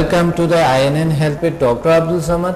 Welcome to the INN Health with Dr. Abdul Samad.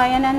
INN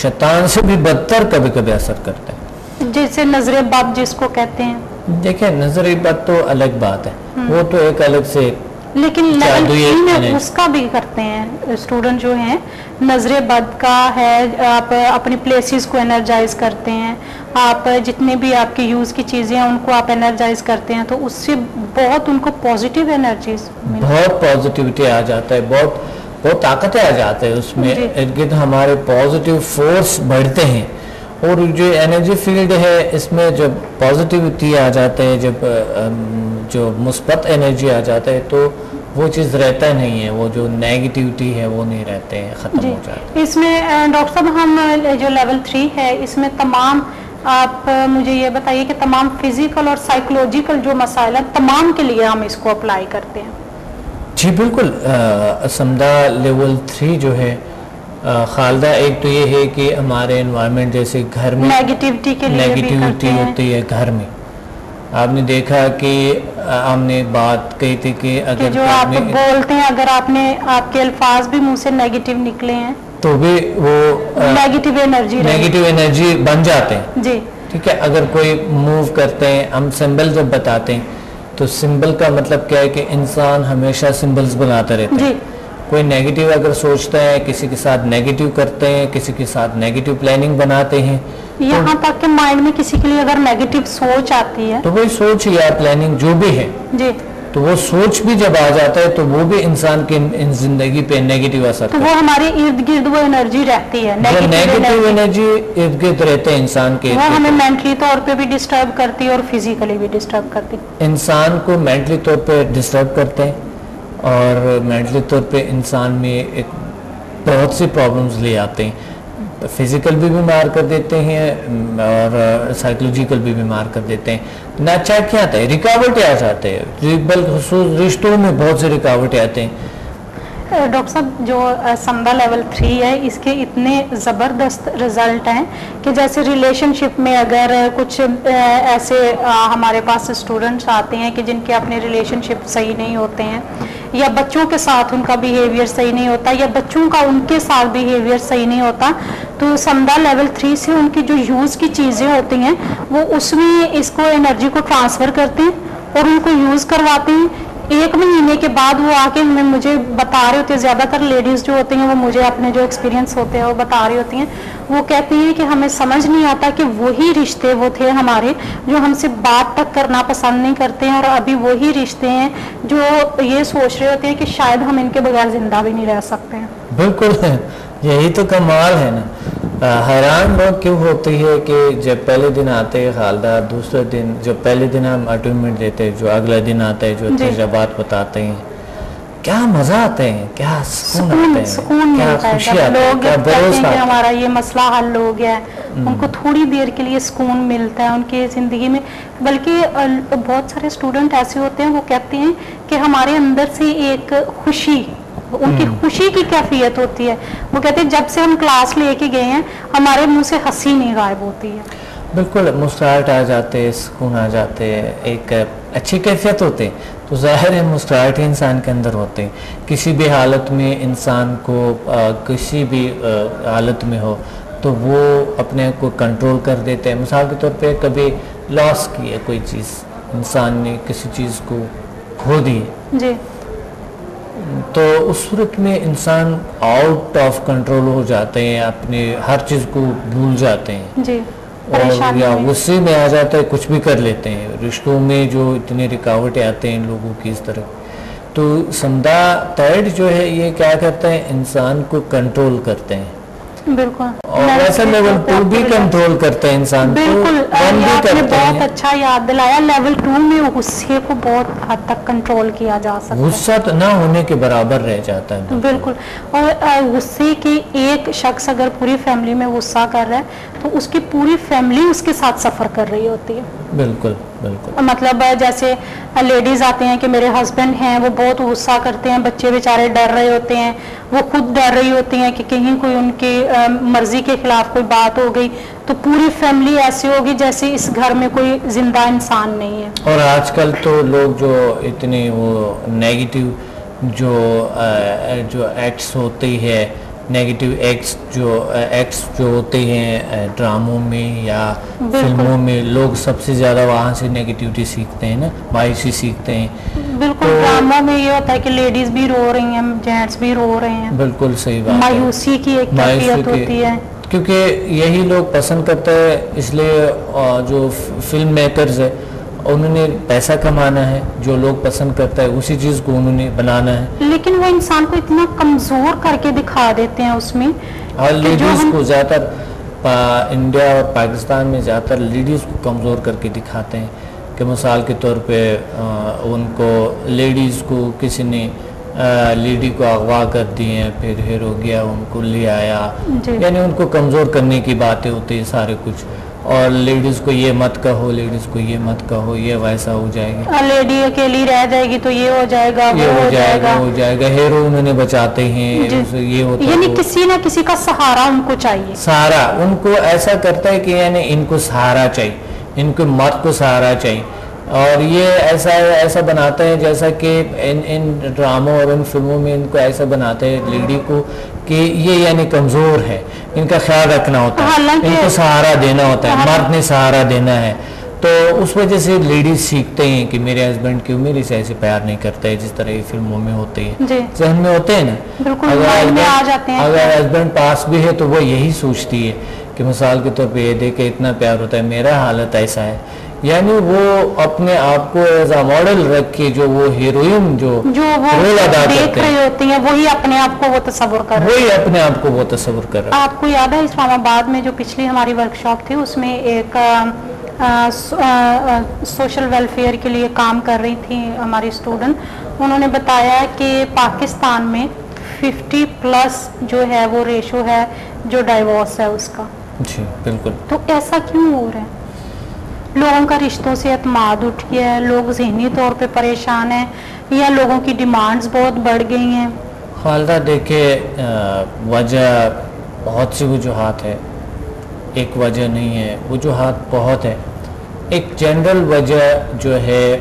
شیطان سے بھی بدتر کبھی کبھی اثر کرتے ہیں، جیسے نظر بد جس کو کہتے ہیں. دیکھیں نظر بد تو الگ بات ہے، وہ تو ایک الگ سے، لیکن لیول 3 میں اس کا بھی کرتے ہیں اسٹوڈنٹ جو ہیں. نظر بد کا ہے آپ اپنی پلیسز کو انرجائز کرتے ہیں، آپ جتنے بھی آپ کے یوز کی چیزیں ہیں ان کو آپ انرجائز کرتے ہیں، تو اس سے بہت ان کو پازیٹیو انرجیز، بہت پازیٹیوٹی آ جاتا ہے، بہت طاقتیں آ جاتے ہیں اس میں، ارد گرد ہمارے پازیٹیو فورس بڑھتے ہیں. اور جو انرجی فیلڈ ہے اس میں جب پازیٹیوٹی آ جاتے ہیں، جب جو مثبت انرجی آ جاتا ہے تو وہ چیز رہتا نہیں ہے، وہ جو نیگیٹیوٹی ہے وہ نہیں رہتے ہیں، ختم ہو جاتے ہیں. اس میں ڈاکٹر صاحب ہم جو لیول 3 ہے اس میں تمام، آپ مجھے یہ بتائیے کہ تمام فزیکل اور سائیکولوجیکل جو مسائل ہیں تمام کے لیے ہم اس کو اپلائی کرتے ہیں؟ جی بالکل. سمدہ لیول 3 جو ہے خالدہ، ایک تو یہ ہے کہ ہمارے انوائرمنٹ جیسے گھر میں نیگیٹیوٹی کے لیے نیگیٹیوٹی ہوتی ہے گھر میں. آپ نے دیکھا کہ ہم نے بات کہی تھی کہ اگر جو آپ بولتے ہیں، اگر آپ کے الفاظ بھی منہ سے نیگیٹیو نکلے ہیں تو بھی وہ نیگیٹیو انرجی بن جاتے ہیں. جی ٹھیک ہے. اگر کوئی موو کرتے ہیں، ہم سمبل جب بتاتے ہیں تو سمبل کا مطلب کیا ہے کہ انسان ہمیشہ سمبلز بناتا رہتا ہے. کوئی نیگیٹیو اگر سوچتا ہے، کسی کے ساتھ نیگیٹیو کرتے ہیں، کسی کے ساتھ نیگیٹیو پلاننگ بناتے ہیں، یہاں تک کہ مائنڈ میں کسی کے لیے اگر نیگیٹیو سوچ آتی ہے تو وہی سوچ یا پلاننگ جو بھی ہے، جی، تو وہ سوچ بھی جب آ جاتا ہے تو وہ بھی انسان کی زندگی پہ نیگیٹیو اثر تو وہ ہمارے ارد گرد وہ انرجی رہتی ہے، نیگیٹیو انرجی ارد گرد رہتے ہیں انسان کے، وہ ہمیں مینٹلی طور پہ بھی ڈسٹرب کرتی ہے اور فزیکلی بھی ڈسٹرب کرتی ہے. انسان کو مینٹلی طور پہ ڈسٹرب کرتے ہیں اور مینٹلی طور پہ انسان میں ایک بہت سی پرابلمز لے آتے ہیں. فزیکل بھی بیمار کر دیتے ہیں اور سائیکولوجیکل بھی بیمار کر دیتے ہیں. نہ چاہ کیا آتا ہے، رکاوٹیں آ جاتے ہیں، بالخصوص رشتوں میں بہت سی رکاوٹیں آتے ہیں. ڈاکٹر صاحب جو سمدہ لیول 3 ہے اس کے اتنے زبردست رزلٹ ہیں کہ جیسے ریلیشن شپ میں اگر کچھ ایسے ہمارے پاس اسٹوڈنٹس آتے ہیں کہ جن کے اپنے ریلیشن شپ صحیح نہیں ہوتے ہیں، یا بچوں کے ساتھ ان کا بیہیویئر صحیح نہیں ہوتا، یا بچوں کا ان کے ساتھ بیہیویئر صحیح نہیں ہوتا، تو سمدہ لیول 3 سے ان کی جو یوز کی چیزیں ہوتی ہیں وہ اس میں اس کو انرجی کو ٹرانسفر کرتے ہیں اور ان کو یوز کرواتے ہیں. 1 مہینے کے بعد وہ آ کے مجھے بتا رہے ہوتے ہیں، زیادہ تر لیڈیز جو ہوتی ہیں وہ مجھے اپنے جو ایکسپیرینس ہوتے ہیں وہ بتا رہی ہوتی ہیں. وہ کہتی ہیں کہ ہمیں سمجھ نہیں آتا کہ وہی رشتے وہ تھے ہمارے جو ہم سے بات تک کرنا پسند نہیں کرتے ہیں، اور ابھی وہی رشتے ہیں جو یہ سوچ رہے ہوتے ہیں کہ شاید ہم ان کے بغیر زندہ بھی نہیں رہ سکتے ہیں. بالکل یہی تو کمال ہے نا. حیران لوگ کیوں ہوتی ہے کہ جب پہلے دن آتے ہیں خالدہ، دوسرے دن جو پہلے دن ہم اٹینمنٹ دیتے ہیں، جو اگلا دن آتا ہے جو تجربات بتاتے ہیں، کیا مزہ آتے ہیں، کیا سکون ملتا ہے. جب لوگ کہتے ہیں کہ ہمارا یہ مسئلہ حل ہو گیا ہے، ان کو تھوڑی دیر کے لیے سکون ملتا ہے ان کی زندگی میں. بلکہ بہت سارے اسٹوڈنٹ ایسے ہوتے ہیں وہ کہتے ہیں کہ ہمارے اندر سے ایک خوشی، ان کی خوشی کی کیفیت ہوتی ہے. وہ کہتے ہیں جب سے ہم کلاس لے کے گئے ہیں ہمارے منہ سے ہنسی نہیں غائب ہوتی ہے. بالکل مسکراہٹ آ جاتے ہیں، سکون آ جاتے ہیں، ایک اچھی کیفیت ہوتے ہیں. تو ظاہر ہے مسکراہٹ انسان کے اندر ہوتے ہیں. کسی بھی حالت میں انسان کو کسی بھی حالت میں ہو تو وہ اپنے کو کنٹرول کر دیتے ہیں. مثال کے طور پہ کبھی لاس کی ہے کوئی چیز، انسان نے کسی چیز کو کھو دی جی، تو اس صورت میں انسان آؤٹ آف کنٹرول ہو جاتے ہیں، اپنے ہر چیز کو بھول جاتے ہیں جی، اور یا غصے میں آ جاتا ہے، کچھ بھی کر لیتے ہیں. رشتوں میں جو اتنے رکاوٹیں آتے ہیں لوگوں کی اس طرح، تو سمدہ تھرڈ جو ہے یہ کیا کرتا ہے، انسان کو کنٹرول کرتے ہیں. بالکل. اور ویسے لیول 2 بھی کنٹرول کرتے ہیں انسان کو. بالکل آپ نے بہت اچھا یاد دلایا. لیول 2 میں غصے کو بہت حد تک کنٹرول کیا جا سکتا ہے. غصہ نہ ہونے کے برابر رہ جاتا ہے. بالکل. اور غصے کے ایک شخص اگر پوری فیملی میں غصہ کر رہا ہے تو اس کی پوری فیملی اس کے ساتھ سفر کر رہی ہوتی ہے. بالکل بالکل. مطلب جیسے لیڈیز آتے ہیں کہ میرے ہسبینڈ ہیں وہ بہت غصہ کرتے ہیں، بچے بیچارے ڈر رہے ہوتے ہیں، وہ خود ڈر رہی ہوتی ہیں کہ کہیں کوئی ان کی مرضی کے خلاف کوئی بات ہو گئی تو پوری فیملی ایسی ہوگی جیسے اس گھر میں کوئی زندہ انسان نہیں ہے. اور آج کل تو لوگ جو اتنے وہ نیگیٹو جو ایکٹس ہوتی ہے نیگیٹو ایکٹس جو ہوتے ہیں ڈراموں میں یا فلموں میں، لوگ سب سے زیادہ وہاں سے نیگیٹیوٹی سیکھتے ہیں نا، مایوسی سیکھتے ہیں. بالکل ڈراموں میں یہ ہوتا ہے کہ لیڈیز بھی رو رہی ہیں، جینٹس بھی رو رہے ہیں. بالکل صحیح بات. مایوسی کی ایک کیفیت ہوتی ہے، کیونکہ یہی لوگ پسند کرتے ہیں. اس لیے جو فلم میکرز ہے انہوں نے پیسہ کمانا ہے، جو لوگ پسند کرتا ہے اسی چیز کو انہوں نے بنانا ہے. لیکن وہ انسان کو اتنا کمزور کر کے دکھا دیتے ہیں اس میں. اور لیڈیز کو زیادہ تر انڈیا اور پاکستان میں زیادہ تر لیڈیز کو کمزور کر کے دکھاتے ہیں کہ مثال کے طور پہ ان کو لیڈیز کو کسی نے لیڈی کو اغوا کر دی ہیں، پھر ہو گیا ان کو لے آیا، یعنی ان کو کمزور کرنے کی باتیں ہوتی ہیں سارے کچھ. اور لیڈیز کو یہ مت کہو، لیڈیز کو یہ مت کہو، یہ ویسا ہو جائے گا، لیڈی اکیلی رہ جائے گی تو یہ ہو جائے گا، یہ ہو جائے گا. ہیرو انہوں نے بچاتے ہیں، یہ ہوتا ہے. یعنی کسی نہ کسی کا سہارا ان کو چاہیے. سہارا ان کو ایسا کرتا ہے کہ یعنی ان کو سہارا چاہیے، ان کو مت کو سہارا چاہیے. اور یہ ایسا بناتا ہے جیسا کہ ان ڈراموں اور ان فلموں میں ان کو ایسا بناتے ہیں لیڈی کو کہ یہ یعنی کمزور ہے، ان کا خیال رکھنا ہوتا ہے، ان کو سہارا دینا ہوتا ہے، مرد نے سہارا دینا ہے. تو اس وجہ سے لیڈیز سیکھتے ہیں کہ میرے ہسبینڈ کیوں میرے سے ایسے پیار نہیں کرتا ہے جس طرح یہ فلموں میں ہوتے ہیں، ذہن میں ہوتے ہیں نا. اگر ہسبینڈ پاس بھی ہے تو وہ یہی سوچتی ہے کہ مثال کے طور پہ یہ دیکھے اتنا پیار ہوتا ہے، میرا حالت ایسا ہے. یعنی وہ اپنے آپ کو ایز اے ماڈل رکھ کے جو وہ ہیروئن جو رول ادا کرتے ہیں وہی اپنے آپ کو وہ تصور کر رہے ہیں، وہی اپنے آپ کو وہ تصور کر رہے ہیں. آپ کو یاد ہے اسلام آباد میں جو پچھلی ہماری ورکشاپ تھی اس میں ایک سوشل ویلفیئر کے لیے کام کر رہی تھی ہماری اسٹوڈنٹ. انہوں نے بتایا کہ پاکستان میں 50+ جو ہے وہ ریشو ہے جو ڈائیورس ہے اس کا. جی بالکل. تو ایسا کیوں ہو رہا ہے؟ لوگوں کا رشتوں سے اعتماد اٹھ گیا ہے، لوگ ذہنی طور پہ پریشان ہیں، یا لوگوں کی ڈیمانڈز بہت بڑھ گئی ہیں. خالدہ دیکھیں وجہ بہت سی وجوہات ہے، ایک وجہ نہیں ہے، وجوہات بہت ہے. ایک جنرل وجہ جو ہے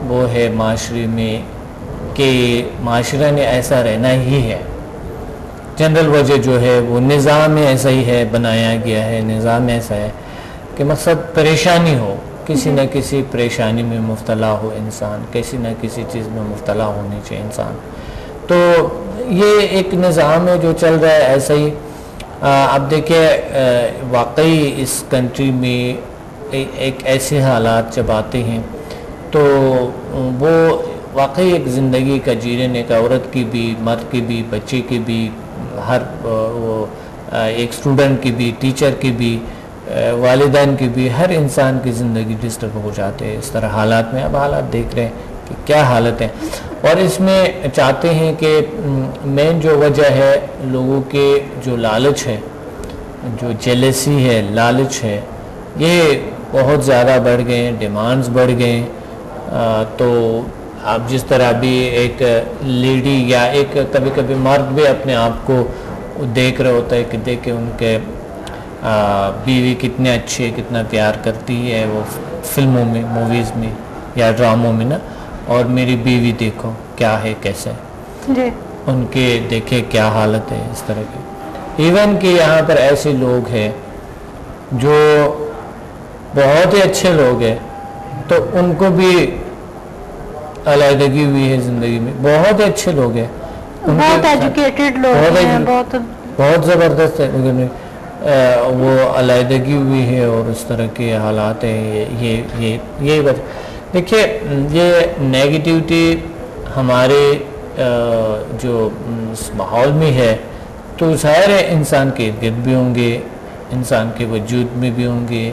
وہ ہے معاشرے میں کہ معاشرہ نے ایسا رہنا ہی ہے. جنرل وجہ جو ہے وہ نظام میں ایسا ہی ہے، بنایا گیا ہے نظام ایسا ہے کہ مقصد پریشانی ہو، کسی نہ کسی پریشانی میں مبتلا ہو انسان، کسی نہ کسی چیز میں مبتلا ہونے چاہیے انسان. تو یہ ایک نظام ہے جو چل رہا ہے ایسا ہی. اب دیکھیں واقعی اس کنٹری میں ایک ایسے حالات جب آتے ہیں تو وہ واقعی ایک زندگی کا جینے کا، عورت کی بھی، مرد کی بھی، بچے کی بھی، ہر وہ ایک اسٹوڈنٹ کی بھی، ٹیچر کی بھی، والدین کی بھی، ہر انسان کی زندگی ڈسٹرب ہو جاتے ہیں اس طرح حالات میں. اب حالات دیکھ رہے ہیں کہ کیا حالت ہے، اور اس میں چاہتے ہیں کہ مین جو وجہ ہے لوگوں کے جو لالچ ہے، جو جیلسی ہے، لالچ ہے، یہ بہت زیادہ بڑھ گئے ہیں، ڈیمانڈز بڑھ گئے ہیں. تو اب جس طرح بھی ایک لیڈی یا ایک کبھی کبھی مرد بھی اپنے آپ کو دیکھ رہا ہوتا ہے کہ دیکھیں ان کے بیوی کتنے اچھے، کتنا پیار کرتی ہے وہ فلموں میں، موویز میں یا ڈراموں میں نا، اور میری بیوی دیکھو کیا ہے، کیسے جی ان کے دیکھے کیا حالت ہے اس طرح کی. ایون کہ یہاں پر ایسے لوگ ہیں جو بہت ہی اچھے لوگ ہیں تو ان کو بھی علیحدگی ہوئی ہے زندگی میں. بہت ہی اچھے لوگ ہیں، بہت ایجوکیٹڈ لوگ ہیں، بہت زبردست ہے، لیکن وہ علیحدگی ہوئی ہے اور اس طرح کے حالات ہیں. یہ وجہ دیکھیے، یہ نیگیٹیوٹی ہمارے جو ماحول میں ہے تو سارے انسان کے ارد بھی ہوں گے، انسان کے وجود میں بھی ہوں گے،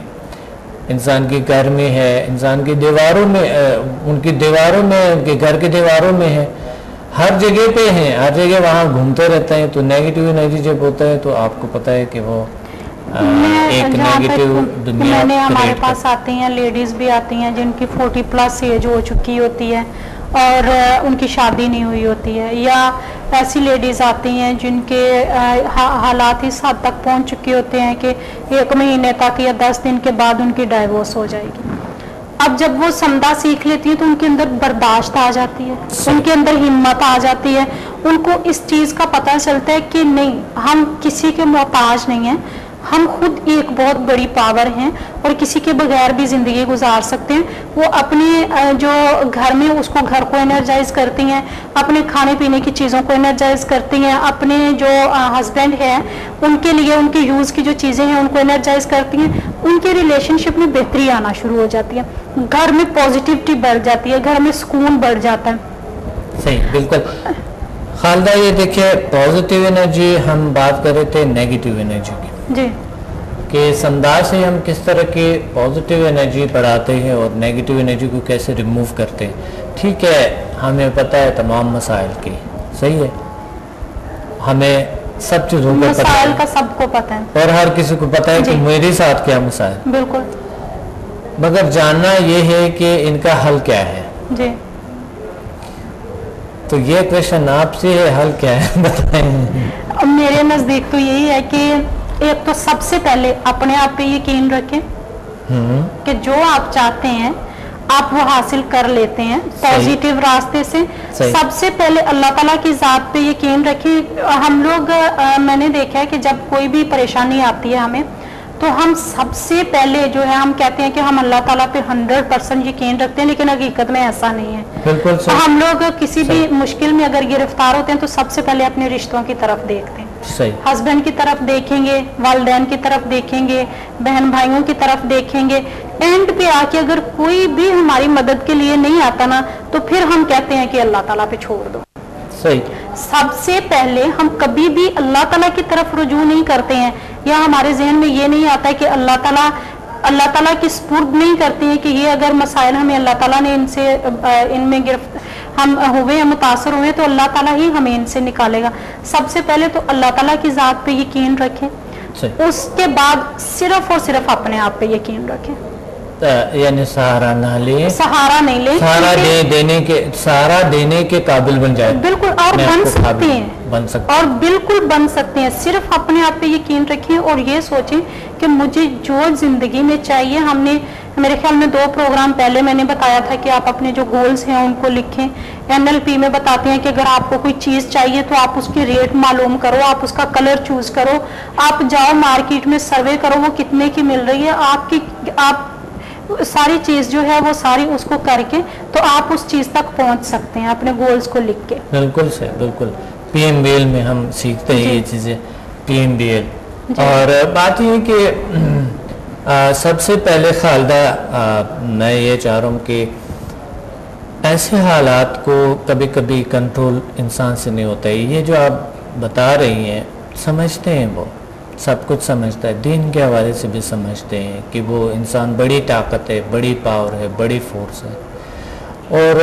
انسان کے گھر میں ہے، انسان کی دیواروں میں، ان کی دیواروں میں، ان کے گھر کے دیواروں میں ہے، ہر جگہ پہ ہیں، ہر جگہ وہاں گھومتے رہتے ہیں. تو نیگیٹیو انرجی جب ہوتا ہے تو آپ کو پتہ ہے کہ وہ ایک نیگیٹیو دنیا ہمارے پاس آتی ہیں، لیڈیز بھی آتی ہیں جن کی 40+ ایج ہو چکی ہوتی ہے اور ان کی شادی نہیں ہوئی ہوتی ہے، یا ایسی لیڈیز آتی ہیں جن کے حالات اس حد تک پہنچ چکے ہوتے ہیں کہ 1 مہینے تک یا 10 دن کے بعد ان کی ڈائیورس ہو جائے گی. اب جب وہ سمدہ سیکھ لیتی ہیں تو ان کے اندر برداشت آ جاتی ہے، ان کے اندر ہمت آ جاتی ہے، ان کو اس چیز کا پتہ چلتا ہے کہ نہیں، ہم کسی کے محتاج نہیں ہیں، ہم خود ایک بہت بڑی پاور ہیں اور کسی کے بغیر بھی زندگی گزار سکتے ہیں. وہ اپنے جو گھر میں اس کو گھر کو انرجائز کرتی ہیں، اپنے کھانے پینے کی چیزوں کو انرجائز کرتی ہیں، اپنے جو ہسبینڈ ہیں ان کے لیے ان کے یوز کی جو چیزیں ہیں ان کو انرجائز کرتی ہیں. ان کے ریلیشن شپ میں بہتری آنا شروع ہو جاتی ہے، گھر میں پازیٹیوٹی بڑھ جاتی ہے، گھر میں سکون بڑھ جاتا ہے. صحیح، بالکل. خالدہ یہ دیکھیے پازیٹیو انرجی، ہم بات کر رہے تھے نیگیٹیو انرجی کی جی، کہ اس انداز سے ہم کس طرح کی پازیٹیو انرجی بڑھاتے ہیں اور نیگیٹیو انرجی کو کیسے ریموو کرتے ہیں. ٹھیک ہے، ہمیں پتہ ہے تمام مسائل کی، صحیح ہے، ہمیں سب چیزوں کا پتہ مسائل ہے کا سب کو پتہ ہے اور ہر کسی کو پتہ ہے کہ میرے ساتھ کیا مسائل، بالکل، مگر جاننا یہ ہے کہ ان کا حل کیا ہے. جی. تو یہ کویشچن آپ سے ہے، حل کیا ہے بتائیں. میرے نزدیک تو یہی ہے کہ ایک تو سب سے پہلے اپنے آپ پہ یقین رکھیں کہ جو آپ چاہتے ہیں آپ وہ حاصل کر لیتے ہیں پازیٹیو راستے سے. سب سے پہلے اللہ تعالیٰ کی ذات پہ یقین رکھیں. ہم لوگ میں نے دیکھا ہے کہ جب کوئی بھی پریشانی آتی ہے ہمیں تو ہم سب سے پہلے جو ہے ہم کہتے ہیں کہ ہم اللہ تعالیٰ پہ 100% یقین رکھتے ہیں، لیکن حقیقت میں ایسا نہیں ہے. بالکل ہم لوگ کسی بھی مشکل میں اگر گرفتار ہوتے ہیں تو سب سے پہلے اپنے رشتوں کی طرف دیکھتے ہیں. ہسبینڈ کی طرف دیکھیں گے، والدین کی طرف دیکھیں گے، بہن بھائیوں کی طرف دیکھیں گے. اینڈ پہ آ کے اگر کوئی بھی ہماری مدد کے لیے نہیں آتا نا تو پھر ہم کہتے ہیں کہ اللہ تعالیٰ پہ چھوڑ دو. سب سے پہلے ہم کبھی بھی اللہ تعالیٰ کی طرف رجوع نہیں کرتے ہیں، یا ہمارے ذہن میں یہ نہیں آتا ہے کہ اللہ تعالیٰ کی سپرد نہیں کرتے ہیں کہ یہ اگر مسائل ہمیں اللہ تعالیٰ نے ان میں ہم ہوئے متاثر ہوئے تو اللہ تعالیٰ ہی ہمیں ان سے نکالے گا. سب سے پہلے تو اللہ تعالیٰ کی ذات پہ یقین رکھیں، اس کے بعد صرف اور صرف اپنے آپ پہ یقین رکھیں. یعنی سہارا نہ لیں، سہارا نہیں لیں، سہارا دینے کے قابل بن جائے. بالکل، اور بن سکتے ہیں، اور بالکل بن سکتے ہیں. صرف اپنے آپ پہ یقین رکھیں اور یہ سوچیں کہ مجھے جو زندگی میں چاہیے. ہم نے میرے خیال میں 2 پروگرام پہلے میں نے بتایا تھا کہ آپ اپنے جو گولز ہیں ان کو لکھیں. NLP میں بتاتے ہیں کہ اگر آپ کو کوئی چیز چاہیے تو آپ اس کی ریٹ معلوم کرو، آپ اس کا کلر چوز کرو، آپ جاؤ مارکیٹ میں سروے کرو وہ کتنے کی مل رہی ہے، آپ ساری چیز جو ہے وہ ساری اس کو کر کے تو آپ اس چیز تک پہنچ سکتے ہیں اپنے گولز کو لکھ کے. بالکل صحیح، بالکل. PMBL میں ہم سیکھتے ہیں یہ چیزیں، PMBL. اور بات یہ کہ سب سے پہلے خالدہ میں یہ چاہ رہا ہوں کہ ایسے حالات کو کبھی کبھی کنٹرول انسان سے نہیں ہوتا ہے. یہ جو آپ بتا رہی ہیں سمجھتے ہیں، وہ سب کچھ سمجھتا ہے، دین کے حوالے سے بھی سمجھتے ہیں کہ وہ انسان بڑی طاقت ہے، بڑی پاور ہے، بڑی فورس ہے، اور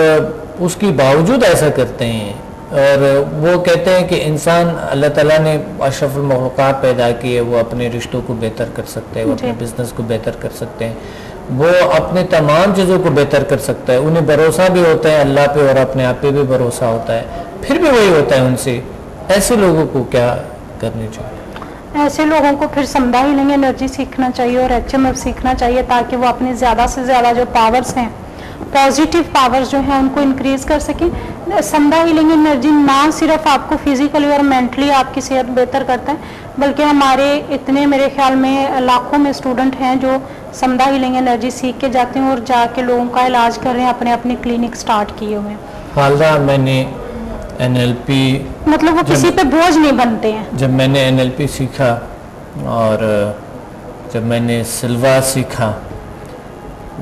اس کی باوجود ایسا کرتے ہیں. اور وہ کہتے ہیں کہ انسان اللہ تعالیٰ نے اشرف المخلوقات پیدا کیے، وہ اپنے رشتوں کو بہتر کر سکتے ہیں، وہ اپنے بزنس کو بہتر کر سکتے ہیں، وہ اپنے تمام چیزوں کو بہتر کر سکتا ہے. انہیں بھروسہ بھی ہوتا ہے اللہ پہ اور اپنے آپ پہ بھی بھروسہ ہوتا ہے، پھر بھی وہی ہوتا ہے ان سے. ایسے لوگوں کو کیا کرنی چاہیے؟ ایسے لوگوں کو پھر سمدھا ہیلنگ انرجی سیکھنا چاہیے اور HMF سیکھنا چاہیے تاکہ وہ اپنے زیادہ سے زیادہ جو پاورز ہیں، پازیٹیو پاورز جو ہیں ان کو انکریز کر سکیں. سمدھا ہیلنگ انرجی نہ صرف آپ کو فزیکلی اور مینٹلی آپ کی صحت بہتر کرتا ہے بلکہ ہمارے اتنے میرے خیال میں لاکھوں میں اسٹوڈنٹ ہیں جو سمدھا ہیلنگ انرجی سیکھ کے جاتے ہیں اور جا کے لوگوں کا علاج کر رہے ہیں، اپنے کلینک سٹارٹ کیے ہوئے ہیں. خالدہ میں نے NLP مطلب وہ کسی پہ بوجھ نہیں بنتے ہیں. جب میں نے NLP سیکھا اور جب میں نے سلوا سیکھا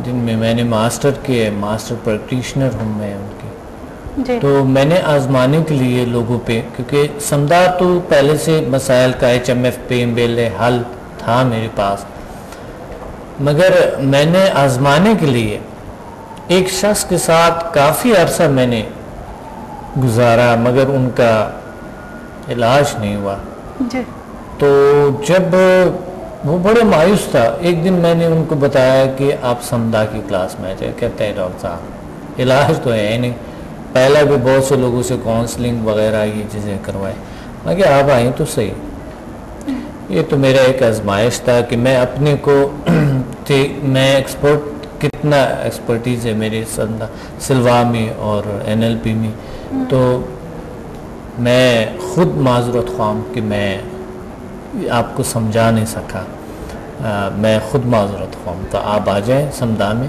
جن میں میں نے ماسٹر کیے، ماسٹر پریکٹیشنر ہوں میں ان کی، تو میں نے آزمانے کے لیے لوگوں پہ، کیونکہ سمدھا تو پہلے سے مسائل کا HMF PMBL حل تھا میرے پاس، مگر میں نے آزمانے کے لیے ایک شخص کے ساتھ کافی عرصہ میں نے گزارا مگر ان کا علاج نہیں ہوا. تو جب وہ بڑے مایوس تھا، ایک دن میں نے ان کو بتایا کہ آپ سمدھا کی کلاس میں جائے. کہتے ہیں ڈاکٹر صاحب علاج تو ہے نہیں، پہلے بھی بہت سے لوگوں سے کاؤنسلنگ وغیرہ یہ چیزیں کروائے، مگر آپ آئیں تو صحیح. یہ تو میرا ایک آزمائش تھا کہ میں اپنے کو میں کتنا ایکسپرٹیز ہے میری سلوا میں اور NLP میں. تو میں خود معذرت خواہ ہوں کہ میں آپ کو سمجھا نہیں سکا، میں خود معذرت خواہ ہوں. تو آپ آ جائیں سمدان میں.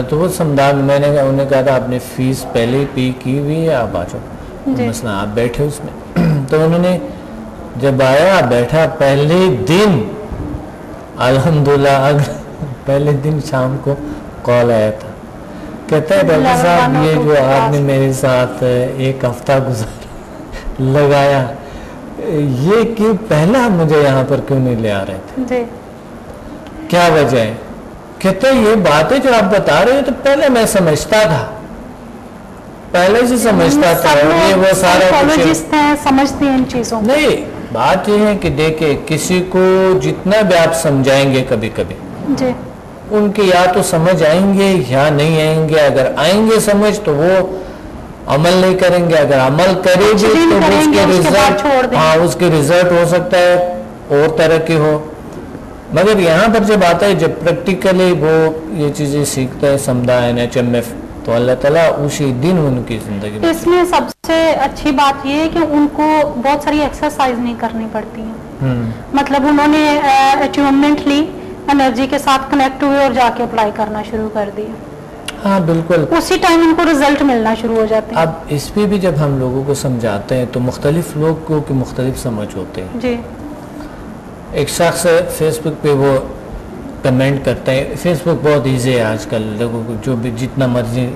تو وہ سمدان میں نے انہیں کہا تھا آپ نے فیس پہلے ہی پے کی ہوئی ہے، آپ آ جاؤ. مثلا آپ بیٹھے اس میں. تو انہوں نے جب آیا بیٹھا، پہلے دن الحمدللہ پہلے دن شام کو کال آیا تھا، کہتا ہے ڈاکٹر صاحب یہ جو آپ نے میرے ساتھ ایک ہفتہ لگایا، یہ کہ پہلا مجھے یہاں پر کیوں نہیں لے آ رہے تھے، کیا وجہ ہے؟ کہتے ہیں یہ باتیں جو آپ بتا رہے ہیں تو پہلے میں سمجھتا تھا، پہلے سے سمجھتا تھا. یہ وہ سارا کچھ سمجھتے ہیں ان چیزوں. نہیں، بات یہ ہے کہ دیکھیں کسی کو جتنا بھی آپ سمجھائیں گے کبھی کبھی ان کے یا تو سمجھ آئیں گے یا نہیں آئیں گے. اگر آئیں گے سمجھ تو وہ عمل نہیں کریں گے، اگر عمل کرے گے تو اس کے رزلٹ، ہاں اس کے رزلٹ ہو سکتا ہے اور طرح کے ہو. مگر یہاں پر جب آتا ہے، جب پریکٹیکلی وہ یہ چیزیں سیکھتا ہے سمدھا NHMF، تو اللہ تعالیٰ اسی دن ان کی زندگی میں. اس میں سب سے اچھی بات یہ ہے کہ ان کو بہت ساری ایکسرسائز نہیں کرنی پڑتی ہیں. مطلب انہوں نے اچیومنٹ لی، انرجی کے ساتھ کنیکٹ ہوئے اور جا کے اپلائی کرنا شروع کر دیا. ہاں بالکل، اسی ٹائم ان کو رزلٹ ملنا شروع ہو جاتے ہیں. اب اس پہ بھی جب ہم لوگوں کو سمجھاتے ہیں تو مختلف لوگ کو کہ مختلف سمجھ ہوتے ہیں. جی. ایک شخص فیس بک پہ وہ کمنٹ کرتے ہیں. فیس بک بہت ایزی ہے آج کل، لوگوں کو جو بھی جتنا مرضی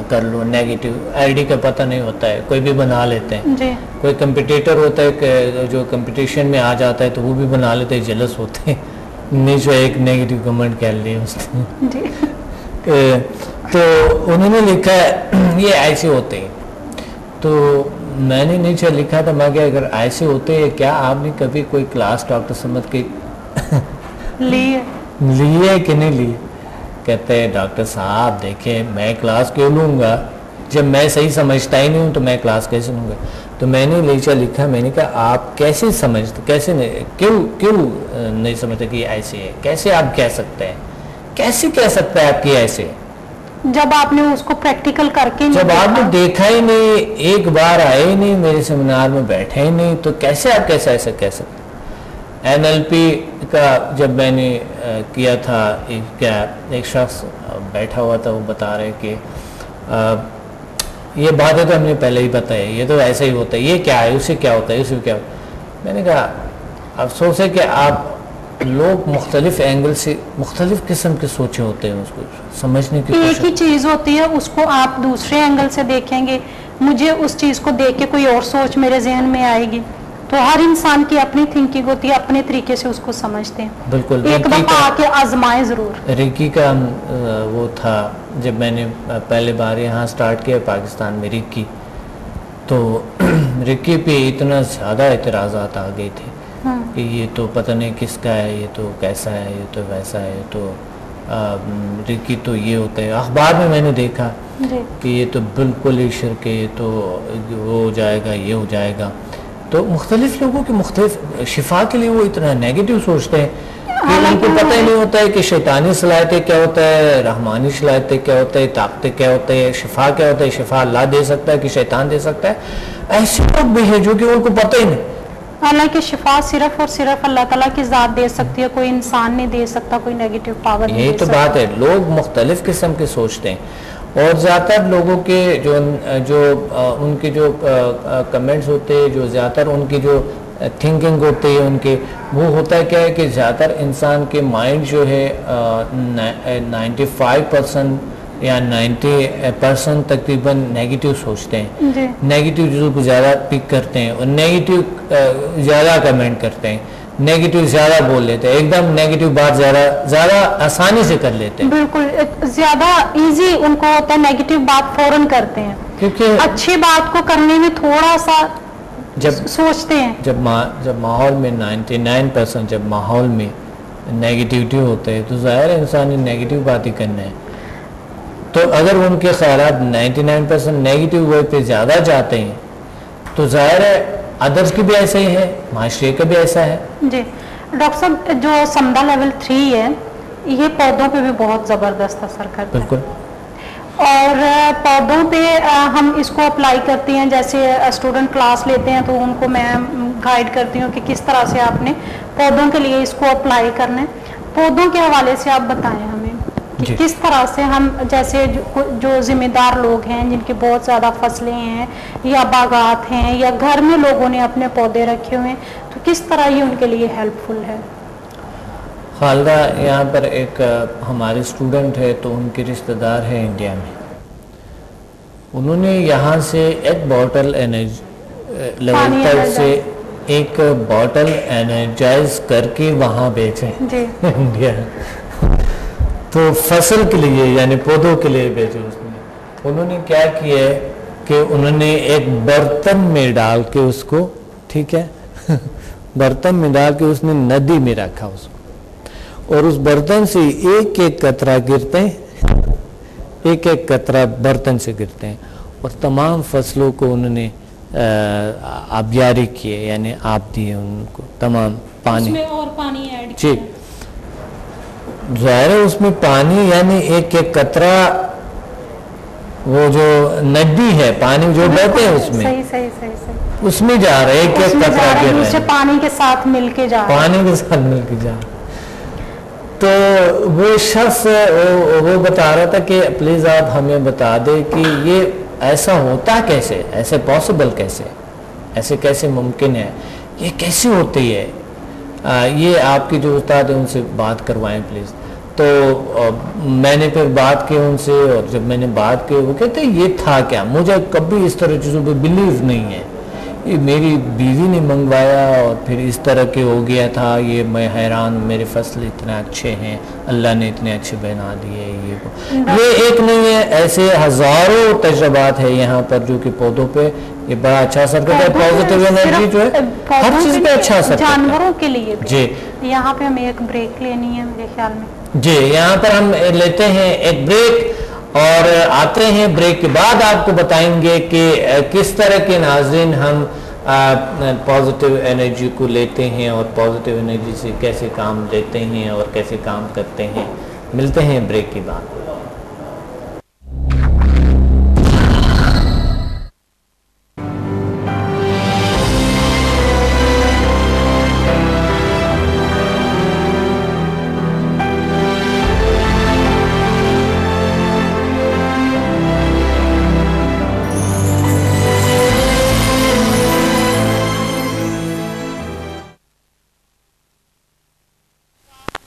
کر لو. نیگیٹو آئی ڈی کا پتہ نہیں ہوتا ہے، کوئی بھی بنا لیتے ہیں. جی. کوئی کمپٹیٹر ہوتا ہے کہ جو کمپٹیشن میں آ جاتا ہے تو وہ بھی بنا لیتے ہیں، جلس ہوتے ہیں، نیچے ایک نیگیٹو کمنٹ کر لیا اس نے. تو انہوں نے لکھا ہے یہ ایسے ہوتے ہیں. تو میں نے نیچے لکھا تھا میں کہ اگر ایسے ہوتے ہیں کیا آپ نے کبھی کوئی کلاس ڈاکٹر سمجھ کے لیے کہ نہیں لی؟ کہتے ہیں ڈاکٹر صاحب دیکھیں میں کلاس کیوں لوں گا جب میں صحیح سمجھتا ہی نہیں ہوں، تو میں کلاس کیسے لوں گا؟ تو میں نے نیچے لکھا، میں نے کہا آپ کیسے سمجھتے، کیسے کیوں نہیں سمجھتے کہ یہ ایسے ہے؟ کیسے آپ کہہ سکتے ہیں، کیسے کہہ سکتا ہے آپ کی ایسے؟ جب آپ نے اس کو پریکٹیکل کر کے، جب آپ نے دیکھا ہی نہیں، ایک بار آئے ہی نہیں، میرے سیمینار میں بیٹھے ہی نہیں، تو کیسے آپ کیسے ایسا کہہ سکتے؟ NLP کا جب میں نے کیا تھا، ایک شخص بیٹھا ہوا تھا، وہ بتا رہے کہ یہ باتیں تو ہم نے پہلے ہی بتائی، یہ تو ایسا ہی ہوتا ہے، یہ کیا ہے، اسے کیا ہوتا ہے، اسے کیا ہوتا ہے. میں نے کہا افسوس ہے کہ آپ لوگ مختلف اینگل سے مختلف قسم کے سوچے ہوتے ہیں، اس کو سمجھنے کی کوشش. ایک ہی چیز ہوتی ہے، اس کو آپ دوسرے اینگل سے دیکھیں گے، مجھے اس چیز کو دیکھ کے کوئی اور سوچ میرے ذہن میں آئے گی. تو ہر انسان کی اپنی تھنکنگ ہوتی ہے، اپنے طریقے سے اس کو سمجھتے ہیں. بالکل، ایک دفعہ آ کے آزمائیں ضرور. ریکی کا وہ تھا جب میں نے پہلے بار یہاں سٹارٹ کیا پاکستان میں ریکی، تو ریکی پہ اتنا زیادہ اعتراضات آ گئے تھے کہ یہ تو پتہ نہیں کس کا ہے، یہ تو کیسا ہے، یہ تو ویسا ہے، تو ریکی تو یہ ہوتا ہے. اخبار میں نے دیکھا کہ یہ تو بالکل ہی شرک ہے، یہ تو وہ ہو جائے گا، یہ ہو جائے گا. تو مختلف لوگوں کے مختلف شفا کے لیے وہ اتنا نیگیٹو سوچتے ہیں کہ ان کو پتہ ہی نہیں ہوتا ہے کہ شیطانی صلاحیتیں کیا ہوتا ہے، رحمانی صلاحیتیں کیا ہوتا ہے، طاقتیں کیا ہوتے ہیں، شفا کیا ہوتا ہے. شفا اللہ دے سکتا ہے کہ شیطان دے سکتا ہے. ایسے لوگ بھی ہیں جو کہ ان کو پتہ ہی نہیں. حالانکہ شفا صرف اور صرف اللہ تعالیٰ کی ذات دے سکتی ہے، کوئی انسان نہیں دے سکتا، کوئی نیگیٹو پاور نہیں دے سکتا. یہی تو بات ہے، لوگ مختلف قسم کے سوچتے ہیں. اور زیادہ تر لوگوں کے جو ان کے جو کمنٹس ہوتے ہیں، جو زیادہ تر ان کی جو تھنکنگ ہوتی ہے ان کے، وہ ہوتا ہے کیا ہے کہ زیادہ تر انسان کے مائنڈ جو ہے 95% یا 90% تقریباً نیگیٹو سوچتے ہیں. نیگیٹو چیزوں کو زیادہ پک کرتے ہیں اور نیگیٹو زیادہ کمنٹ کرتے ہیں، نیگیٹو زیادہ بول لیتے ہیں، ایک دم نیگیٹو بات زیادہ آسانی سے کر لیتے ہیں. بالکل زیادہ ایزی ان کو ہوتا ہے، نیگیٹو بات فوراً کرتے ہیں، کیونکہ اچھی بات کو کرنے میں تھوڑا سا جب سوچتے ہیں. جب ماحول میں 99% جب ماحول میں نیگیٹیوٹی ہوتے ہے تو ظاہر ہے انسان نے نیگیٹو بات ہی کرنا ہے. تو اگر ان کے خیالات 99% نیگیٹو وے پہ زیادہ جاتے ہیں تو ظاہر ہے ادرس کی بھی ایسا ہی ہے، معاشرے کا بھی ایسا ہے. جی ڈاکٹر صاحب، جو سمدھا لیول 3 ہے یہ پودوں پہ بھی بہت زبردست اثر کرتا ہے. بالکل. اور پودوں پہ ہم اس کو اپلائی کرتے ہیں، جیسے اسٹوڈنٹ کلاس لیتے ہیں تو ان کو میں گائیڈ کرتی ہوں کہ کس طرح سے آپ نے پودوں کے لیے اس کو اپلائی کرنا ہے۔ پودوں کے حوالے سے آپ بتائیں ہمیں کہ کس طرح سے ہم، جیسے جو ذمہ دار لوگ ہیں جن کے بہت زیادہ فصلیں ہیں یا باغات ہیں یا گھر میں لوگوں نے اپنے پودے رکھے ہوئے ہیں، تو کس طرح یہ ان کے لیے ہیلپ فل ہے؟ خالدہ، یہاں پر ایک ہمارے اسٹوڈنٹ ہے تو ان کے رشتہ دار ہے انڈیا میں، انہوں نے یہاں سے ایک بوٹل لیول تک سے ایک بوٹل انرجائز کر کے وہاں بیچے انڈیا، تو فصل کے لیے یعنی پودوں کے لیے بیچے۔ انہوں نے کیا کیا ہے کہ انہوں نے ایک برتن میں ڈال کے اس کو، ٹھیک ہے، برتن میں ڈال کے اس نے ندی میں رکھا اس کو، اور اس برتن سے ایک ایک قطرہ گرتے ہیں، ایک ایک قطرہ برتن سے گرتے ہیں، اور تمام فصلوں کو انہوں نے آبیاری کیے، یعنی آب دیے ان کو، تمام پانی، اس میں اور پانی ایڈ کیا، ظاہر ہے اس میں پانی یعنی ایک ایک قطرہ، وہ جو ندی ہے پانی جو بہتے ہیں اس میں، اس میں جا رہے ایک ایک قطرہ گر رہے ہیں، پانی کے ساتھ مل کے جا رہا، پانی کے ساتھ مل کے جا رہا۔ تو وہ شخص وہ بتا رہا تھا کہ پلیز آپ ہمیں بتا دیں کہ یہ ایسا ہوتا کیسے، ایسے پاسبل کیسے، ایسے کیسے ممکن ہے، یہ کیسے ہوتی ہے، یہ آپ کے جو استاد ہیں ان سے بات کروائیں پلیز۔ تو میں نے پھر بات کی ان سے، اور جب میں نے بات کی وہ کہتے یہ تھا کیا، مجھے کبھی اس طرح چیزوں پہ بلیو نہیں ہے، یہ میری بیوی نے منگوایا اور پھر اس طرح کے ہو گیا تھا، یہ میں حیران، میرے فصل اتنے اچھے ہیں، اللہ نے اتنے اچھے بنا دیے، یہ ایک نہیں ہے، ایسے ہزاروں تجربات ہے یہاں پر جو کہ پودوں پہ یہ بڑا اچھا اثر کرتا ہے، پازیٹیو انرجی جو ہے ہر چیز پہ اچھا اثر کرتا ہے، جانوروں کے لیے بھی۔ جی یہاں پہ ہمیں ایک بریک لینی ہے میرے خیال میں، جی یہاں پر ہم لیتے ہیں ایک بریک اور آتے ہیں، بریک کے بعد آپ کو بتائیں گے کہ کس طرح کے ناظرین ہم پازیٹیو انرجی کو لیتے ہیں اور پازیٹیو انرجی سے کیسے کام لیتے ہیں اور کیسے کام کرتے ہیں۔ ملتے ہیں بریک کے بعد۔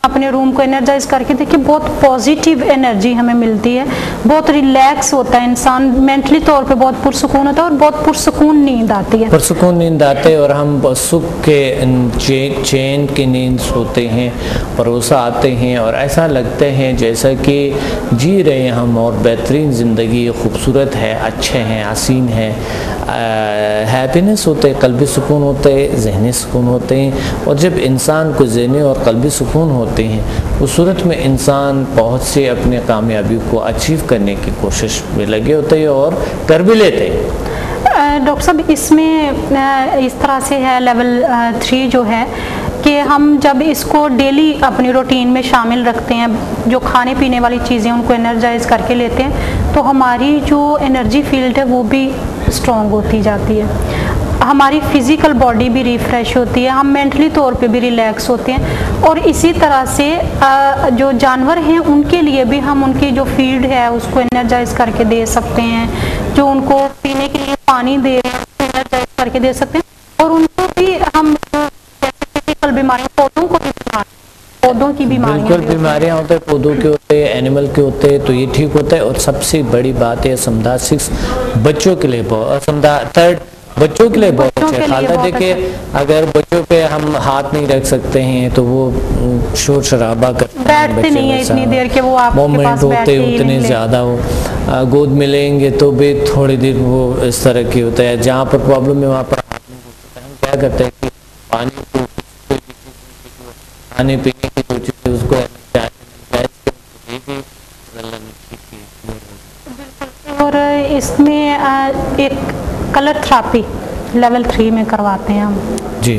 اپنے روم کو انرجائز کر کے دیکھیں، بہت پازیٹیو انرجی ہمیں ملتی ہے، بہت ریلیکس ہوتا ہے انسان، مینٹلی طور پہ بہت پرسکون ہوتا ہے اور بہت پرسکون نیند آتی ہے، پرسکون نیند آتے اور ہم سکھ کے چین کی نیند سوتے ہیں، بھروسہ آتے ہیں اور ایسا لگتے ہیں جیسا کہ جی رہے ہیں ہم، اور بہترین زندگی خوبصورت ہے، اچھے ہیں، حسین ہے، ہیپینس ہوتے، قلبی سکون ہوتے، ذہنی سکون ہوتے ہیں، اور جب انسان کو ذہنی اور قلبی سکون ہوتے ہیں اس صورت میں انسان بہت سے اپنے کامیابی کو اچیو کرنے کی کوشش میں لگے ہوتے ہیں اور کر بھی لیتے ہیں۔ ڈاکٹر صاحب اس میں اس طرح سے ہے لیول 3 جو ہے کہ ہم جب اس کو ڈیلی اپنی روٹین میں شامل رکھتے ہیں، جو کھانے پینے والی چیزیں ان کو انرجائز کر کے لیتے ہیں، تو ہماری جو انرجی فیلڈ ہے وہ بھی اسٹرانگ ہوتی جاتی ہے، ہماری فزیکل باڈی بھی ریفریش ہوتی ہے، ہم مینٹلی طور پہ بھی ریلیکس ہوتے ہیں، اور اسی طرح سے جو جانور ہیں ان کے لیے بھی ہم ان کی جو فیڈ ہے اس کو انرجائز کر کے دے سکتے ہیں، جو ان کو پینے کے لیے پانی دے رہے ہیں اس کو انرجائز کر کے دے سکتے ہیں، اور ان کو بھی ہم فزیکل بیماریاں، پودوں کی بیماریاں، بالکل بیماریاں ہوتے ہیں، پودوں کے ہوتے ہیں، اینیمل کے ہوتے ہیں، تو یہ ٹھیک ہوتا ہے۔ اور سب سے بڑی بات ہے سمدھا 6 بچوں کے لیے بہت، سمدھا 3 بچوں کے لیے بہت اچھا ہے۔ خالدہ دیکھیں اگر بچوں پہ ہم ہاتھ نہیں رکھ سکتے ہیں تو وہ شور شرابہ کرتے ہیں، بیٹھتے نہیں ہیں اتنی دیر کہ وہ آپ کے پاس بیٹھتے ہی اتنے زیادہ، وہ گود میں لیں گے تو بھی تھوڑی دیر وہ اس طرح کی ہوتا ہے، جہاں پر پرابلم ہے وہاں پر ہاتھ نہیں ہوتا ہے۔ ہم کیا کرتے ہیں کہ پانی کو، کھانے پینے کی جو چیز اس کو اور اس میں ایک کلر تھراپی لیول 3 میں کرواتے ہیں ہم۔ جی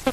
6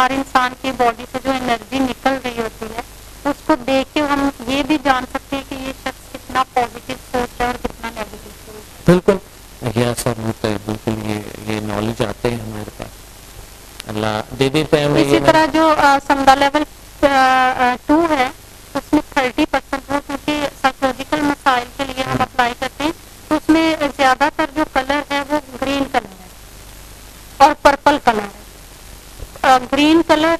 ہر انسان کی باڈی سے جو انرجی نکل رہی ہوتی ہے اس کو دیکھ کے ہم یہ بھی جان سکتے ہیں کہ یہ شخص کتنا پازیٹیو سوچ ہے اور کتنا نیگیٹو سوچ. بالکل یہ اثر ہوتا ہے, بالکل یہ نالج آتے ہیں ہمارے پاس, اللہ دے دیتے ہیں ہمیں. اسی طرح جو سمدہ لیول 2 ہے اس میں 30% وہ کیونکہ سائیکولوجیکل مسائل کے لیے ہم اپلائی کرتے ہیں, تو اس میں زیادہ تر جو کلر ہے وہ گرین کلر ہے اور پرپل کلر ہے. گرین کلر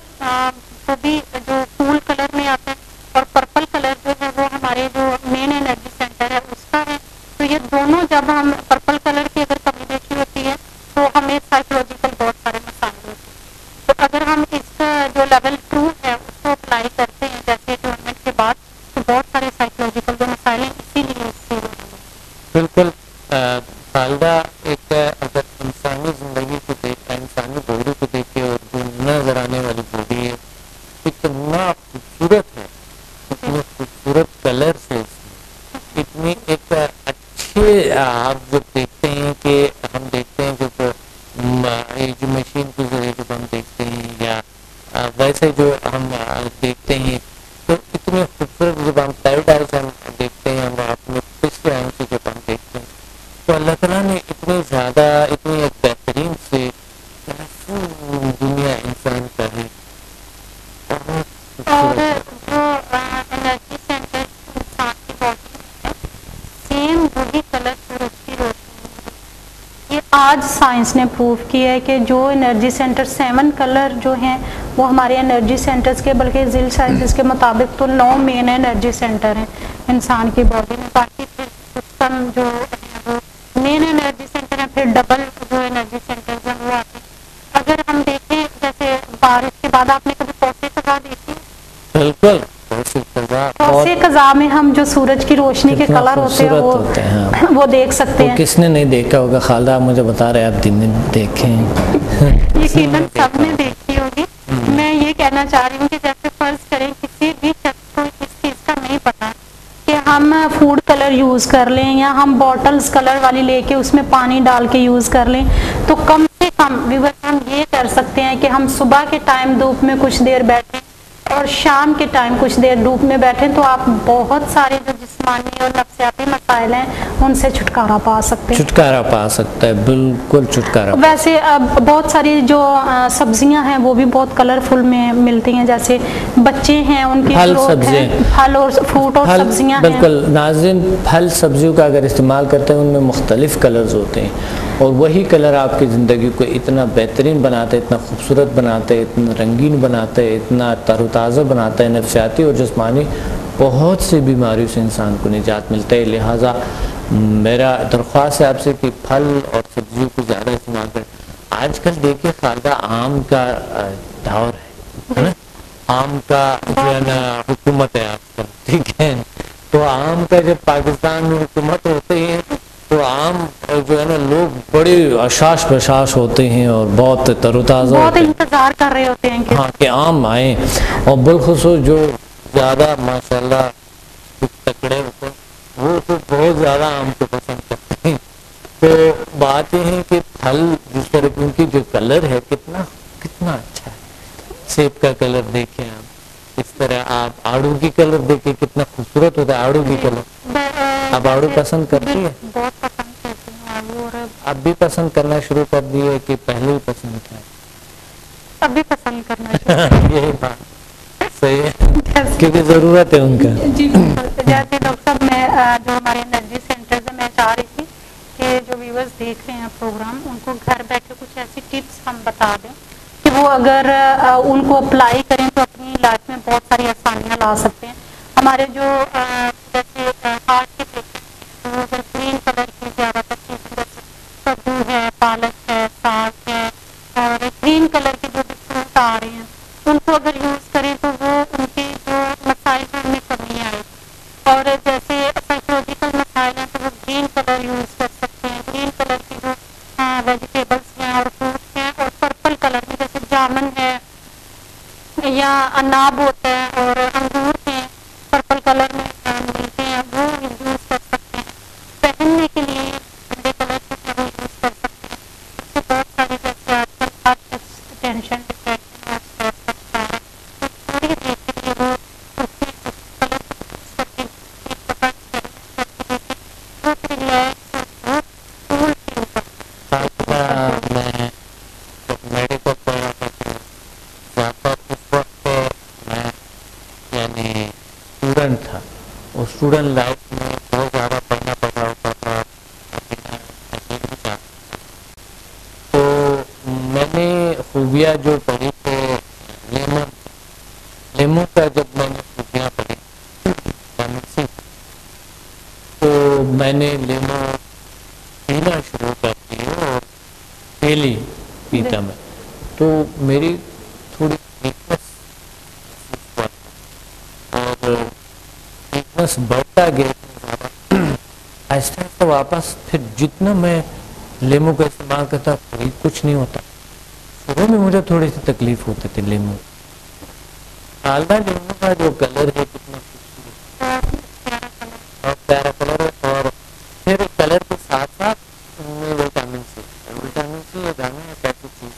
وہ بھی جو کول کلر میں آتا ہے, اور پرپل کلر جو ہے وہ ہمارے جو مین انرجی سینٹر ہے اس کا ہے. تو یہ دونوں جب ہم پرپل کلر کی اگر کمی دیکھی ہوتی ہے تو ہمیں سائیکولوجیکل بہت سارے مسائل ہوتے ہیں. تو اگر ہم اس کا جو لیول 2 ہے اس کو اپلائی کرتے ہیں جیسے ٹریٹمنٹ کے بعد, تو بہت سارے سائیکولوجیکل جو مسائل ہیں اسی لیے اس سے بالکل. خالدہ ایک اگر انسانی زندگی کو دیکھا, انسانی باڈی کو دیکھے اور جو نظر آنے والی باڈی ہے اتنا خوبصورت ہے, اتنے خوبصورت کلر سے, اتنی ایک اچھے, آپ جب دیکھتے ہیں کہ ہم دیکھتے ہیں جو مشین کے ذریعے جب ہم دیکھتے ہیں یا ویسے جو ہم دیکھتے ہیں تو اتنے خوبصورت جب ہم ٹائٹ آئی سے ہم دیکھتے ہیں, ہم اپنے پچھلے آئیں سے جب ہم دیکھتے ہیں تو اللہ تعالیٰ نے اتنی زیادہ اتنی ایک بہترین سے دنیا انسان کا ہے. اور جو انرجی سینٹر انسان کی باڈی ہے سیم وہی کلر سورج کی روشنی, یہ آج سائنس نے پروو کیا ہے کہ جو انرجی سینٹر 7 کلر جو ہیں وہ ہمارے انرجی سینٹرز کے, بلکہ ذیل سائنسز کے مطابق تو 9 مین انرجی سینٹر ہیں انسان کی باڈی میں. باقی پھر سسٹم جو ہے وہ مین انرجی سینٹر ہیں, پھر ڈبل جو انرجی سینٹرز ہیں وہ آتے ہیں. اگر ہم دیکھیں جیسے بارش کے بعد آپ نے کبھی کوسے قزح دیکھی؟ بالکل. کوسے قزح میں ہم جو سورج کی روشنی کے کلر ہوتے ہیں وہ دیکھ سکتے ہیں. کس نے نہیں دیکھا ہوگا؟ خالدہ آپ مجھے بتا رہے آپ دن میں دیکھیں. یقیناً سب نے دیکھی ہوگی. میں یہ کہنا چاہ رہی ہوں کہ جیسے فرض کریں کسی بھی شخص کو اس چیز کا نہیں پتا کہ ہم فوڈ کلر یوز کر لیں یا ہم بوٹلز کلر والی لے کے اس میں پانی ڈال کے یوز کر لیں, تو کم سے کم ہم یہ کر سکتے ہیں کہ ہم صبح کے ٹائم دھوپ میں کچھ دیر بیٹھیں اور شام کے ٹائم کچھ دیر دھوپ میں بیٹھیں, تو آپ بہت سارے جو جسمانی اور نفسیاتی مسائل ہیں ان سے چھٹکارا پا سکتے ہیں. چھٹکارا پا سکتا ہے, بالکل چھٹکارا. ویسے بہت ساری جو سبزیاں ہیں وہ بھی بہت کلرفل میں ملتی ہیں, جیسے بچے ہیں ان کی پھل سبزیاں, پھل اور فروٹ اور سبزیاں ہیں. بالکل ناظرین, پھل سبزیوں کا اگر استعمال کرتے ہیں ان میں مختلف کلرز ہوتے ہیں اور وہی کلر آپ کی زندگی کو اتنا بہترین بناتے, اتنا خوبصورت بناتے, اتنا رنگین بناتے, اتنا تر و تازہ بناتا ہے. نفسیاتی اور جسمانی بہت سی بیماریوں سے انسان کو نجات ملتا ہے. لہٰذا میرا درخواست ہے آپ سے کہ پھل اور سبزیوں کو زیادہ استعمال کریں. آج کل دیکھیں خالدہ آم کا دور ہے نا, آم کا جو ہے نا حکومت ہے آج کل, ٹھیک ہے, تو آم کا جب پاکستان میں حکومت ہوتے ہیں تو عام جو ہے نا لوگ بڑے اشاش بشاش ہوتے ہیں اور بہت تر و تازہ, بہت انتظار کر رہے ہوتے ہیں کہ عام آئیں, اور بالخصوص جو زیادہ ماشاءاللہ تکڑے ہوتے ہیں وہ تو بہت زیادہ آم کو پسند کرتے ہیں. تو بات یہ ہے کہ پھل جس طرح کی ان کی جو کلر ہے کتنا اچھا ہے. سیب کا کلر دیکھیں آپ, اس طرح آپ آڑو کی کلر دیکھیں کتنا خوبصورت ہوتا ہے آڑو کی کلر. اب آڑو پسند کرتی ہے؟ بہت پسند کرتی ہوں. اور اب بھی پسند کرنا شروع کر دی ہے کہ پہلے ہی پسند کیا؟ اب بھی پسند کرنا شروع. یہی بات صحیح ہے کیونکہ ضرورت ہے ان کا. جی جیسے ڈاکٹر صاحب میں جو ہمارے انرجی سینٹر سے میں چاہ رہی تھی کہ جو ویورز دیکھ رہے ہیں پروگرام ان کو گھر بیٹھے کچھ ایسی ٹپس ہم بتا دیں کہ وہ اگر ان کو اپلائی کریں تو اپنی لائف میں بہت ساری آسانیاں لا سکتے ہیں. ہمارے جو جیسے ہارٹ کے پیشنٹ وہ گرین کلر کی زیادہ تر چیزیں جیسے کدو ہے, پالک ہے, ساگ ہے, اور گرین کلر کے جو بھی فروٹ آ رہے ہیں ان کو اگر یوز کریں تو وہ ان کے جو مسائل ہیں ان میں کمی آئے. اور جیسے سائیکولوجیکل مسائل ہیں تو وہ گرین کلر یوز کر سکتے ہیں. گرین کلر کی جو ویجیٹیبلس ہیں اور فروٹس ہیں, اور پرپل کلر میں جیسے جامن ہے یا اناب ہوتا ہے اور انگور ہیں پرپل کلر میں ملتے ہیں, وہ یوز کر سکتے ہیں. پہننے کے لیے ٹھنڈے کلر کے وہ یوز کر سکتے ہیں. اس سے بہت ساری جیسے آج کل ٹینشن, ڈپریشن اور اسٹریس اسٹوڈنٹ لائف میں بہت زیادہ پڑھنا پڑ رہا ہوتا تھا، تو میں نے خوبیاں جو پڑھی تو لیمو کا جب میں نے خوبیاں پڑھی تو میں نے لیمو پینا شروع کر دی اور ڈیلی پیتا میں، تو میری تھوڑی ویکنس اور ویکنس بڑھتا گیا آہستہ آہستہ واپس. پھر جتنا میں لیمو کا استعمال کرتا کوئی کچھ نہیں ہوتا. شروع میں مجھے تھوڑی سی تکلیف ہوتی تھی لیمو، کالا لیمو کا جو کلر ہے کتنا خوبصورت اور پیارا کلر ہے، اور پھر کلر کے ساتھ ساتھ وٹامن سی ایک ایسی چیز ہے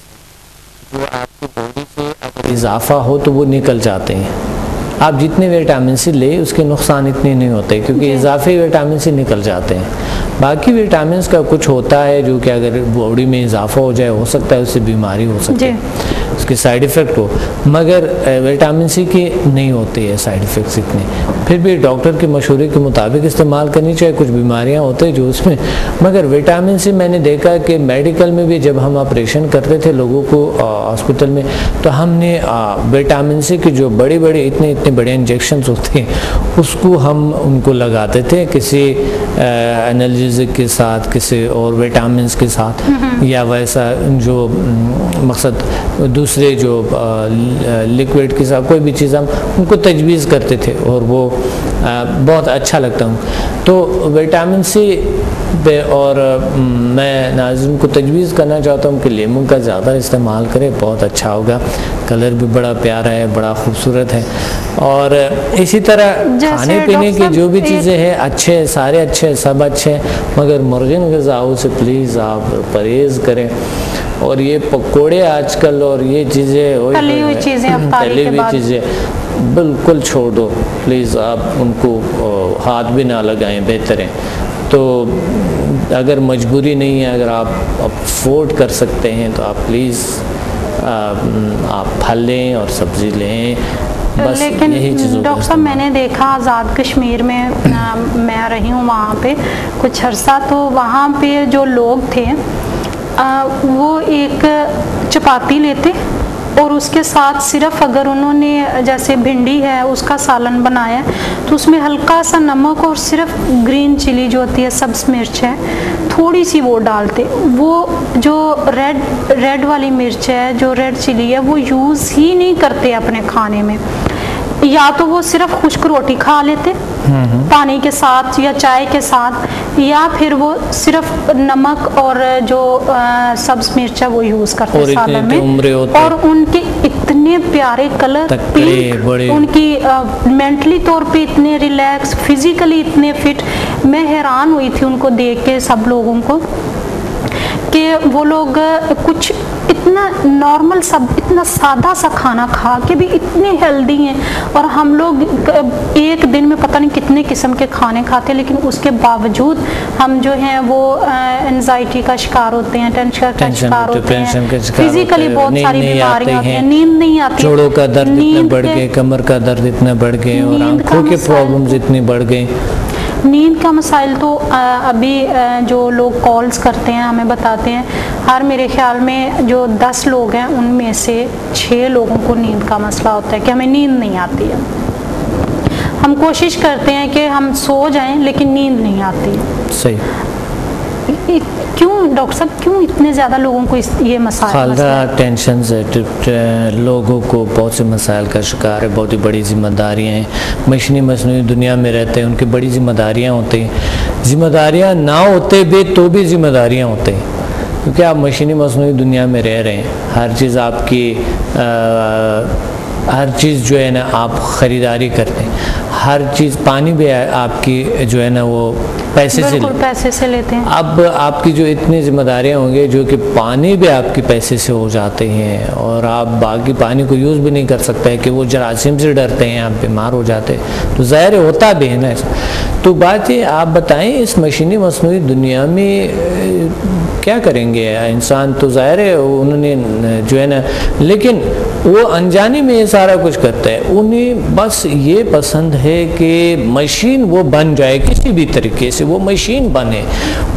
جو آپ کی باڈی سے اگر اضافہ ہو تو وہ نکل جاتے ہیں. آپ جتنے وٹامن سی لے اس کے نقصان اتنے نہیں ہوتے کیونکہ اضافی وٹامن سی نکل جاتے ہیں. باقی وٹامنس کا کچھ ہوتا ہے جو کہ اگر باڈی میں اضافہ ہو جائے ہو سکتا ہے اس سے بیماری ہو سکتی ہے، اس کے سائیڈ ایفیکٹ ہو، مگر وٹامن سی کے نہیں ہوتے ہیں سائیڈ ایفیکٹس اتنے. پھر بھی ڈاکٹر کے مشورے کے مطابق استعمال کرنی چاہیے. کچھ بیماریاں ہوتے ہیں جو اس میں، مگر وٹامن سی میں نے دیکھا کہ میڈیکل میں بھی جب ہم آپریشن کرتے تھے لوگوں کو ہاسپٹل میں تو ہم نے وٹامن سی کے جو بڑے اتنے بڑے انجیکشنز ہوتے ہیں اس کو ہم ان کو لگاتے تھے کسی انالجیزک کے ساتھ، کسی اور وٹامنس کے ساتھ، یا ویسا جو مقصد دوسرے جو لکوڈ کے ساتھ کوئی بھی چیز ہم ان کو تجویز کرتے تھے اور وہ بہت اچھا لگتا ہوں. تو وٹامن سی پہ اور میں ناظرین کو تجویز کرنا چاہتا ہوں کہ لیمو کا زیادہ استعمال کرے، بہت اچھا ہوگا. کلر بھی بڑا پیارا ہے، بڑا خوبصورت ہے. اور اسی طرح کھانے پینے کی جو بھی چیزیں ہیں اچھے، سارے اچھے، سب اچھے، مگر مرغن غذاؤں سے پلیز آپ پرہیز کریں. اور یہ پکوڑے آج کل اور یہ چیزیں تلی ہوئی چیزیں بالکل چھوڑ دو پلیز. آپ ان کو ہاتھ بھی نہ لگائیں، بہتر ہے. تو اگر مجبوری نہیں ہے، اگر آپ افورڈ کر سکتے ہیں تو آپ پلیز آپ پھل لیں اور سبزی لیں. لیکن ڈاکٹر صاحب میں نے دیکھا آزاد کشمیر میں میں رہی ہوں وہاں پہ کچھ عرصہ، تو وہاں پہ جو لوگ تھے وہ ایک چپاتی لیتے اور اس کے ساتھ صرف اگر انہوں نے جیسے بھنڈی ہے اس کا سالن بنایا تو اس میں ہلکا سا نمک اور صرف گرین چلی جو ہوتی ہے سبز مرچ ہے تھوڑی سی وہ ڈالتے. وہ جو ریڈ والی مرچ ہے، جو ریڈ چلی ہے، وہ یوز ہی نہیں کرتے اپنے کھانے میں. یا تو وہ صرف خشک روٹی کھا لیتے پانی کے ساتھ یا چائے کے ساتھ، یا پھر وہ صرف نمک اور جو سبز مرچ ہے وہ یوز کرتے سالن میں. اور ان کے اتنے پیارے کلر، ان کی مینٹلی طور پہ اتنے ریلیکس، فزیکلی اتنے فٹ. میں حیران ہوئی تھی ان کو دیکھ کے سب لوگوں کو کہ وہ لوگ کچھ اتنا نارمل سب اتنا سادہ سا کھانا کھا کے بھی اتنے ہیلدی ہیں. اور ہم لوگ ایک دن میں پتہ نہیں کتنے قسم کے کھانے کھاتے ہیں، لیکن اس کے باوجود ہم جو ہیں وہ انزائٹی کا شکار ہوتے ہیں، ٹینشن کا شکار ہوتے ہیں، فزیکلی بہت ساری بیماریاں ہوتی ہیں، نیند نہیں آتی، جوڑوں کا درد اتنا بڑھ گئے، کمر کا درد اتنا بڑھ گئے، اور آنکھوں کے پرابلمز اتنے بڑھ گئے. نیند کا مسائل تو ابھی جو لوگ کالز کرتے ہیں ہمیں بتاتے ہیں، ہر میرے خیال میں جو 10 لوگ ہیں ان میں سے 6 لوگوں کو نیند کا مسئلہ ہوتا ہے کہ ہمیں نیند نہیں آتی ہے. ہم کوشش کرتے ہیں کہ ہم سو جائیں لیکن نیند نہیں آتی. صحیح. کیوں ڈاکٹر صاحب، کیوں اتنے زیادہ لوگوں کو یہ مسائل؟ خالدہ ٹینشنز، لوگوں کو بہت سے مسائل کا شکار ہے، بہت ہی بڑی ذمہ داریاں ہیں. مصنوعی دنیا میں رہتے ہیں، ان کی بڑی ذمہ داریاں ہوتی ہیں. ذمہ داریاں نہ ہوتے بھی تو بھی ذمہ داریاں ہوتے ہیں، کیونکہ آپ مصنوعی دنیا میں رہ رہے ہیں. ہر چیز آپ کی ہر چیز جو ہے نا آپ خریداری کرتے ہیں، ہر چیز، پانی بھی آپ کی جو ہے نا وہ پیسے سے لیتے ہیں. اب آپ کی جو اتنی ذمہ داریاں ہوں گی جو کہ پانی بھی آپ کے پیسے سے ہو جاتے ہیں، اور آپ باقی پانی کو یوز بھی نہیں کر سکتے کہ وہ جراثیم سے ڈرتے ہیں، آپ بیمار ہو جاتے ہیں، تو ظاہر ہوتا بھی ہے نا. تو بات یہ آپ بتائیں اس مصنوعی دنیا میں کیا کریں گے انسان؟ تو ظاہر ہے انہوں نے جو ہے نا، لیکن وہ انجانی میں یہ سارا کچھ کرتا ہے. انہیں بس یہ پسند ہے کہ مشین وہ بن جائے کسی بھی طریقے سے, وہ مشین بنے,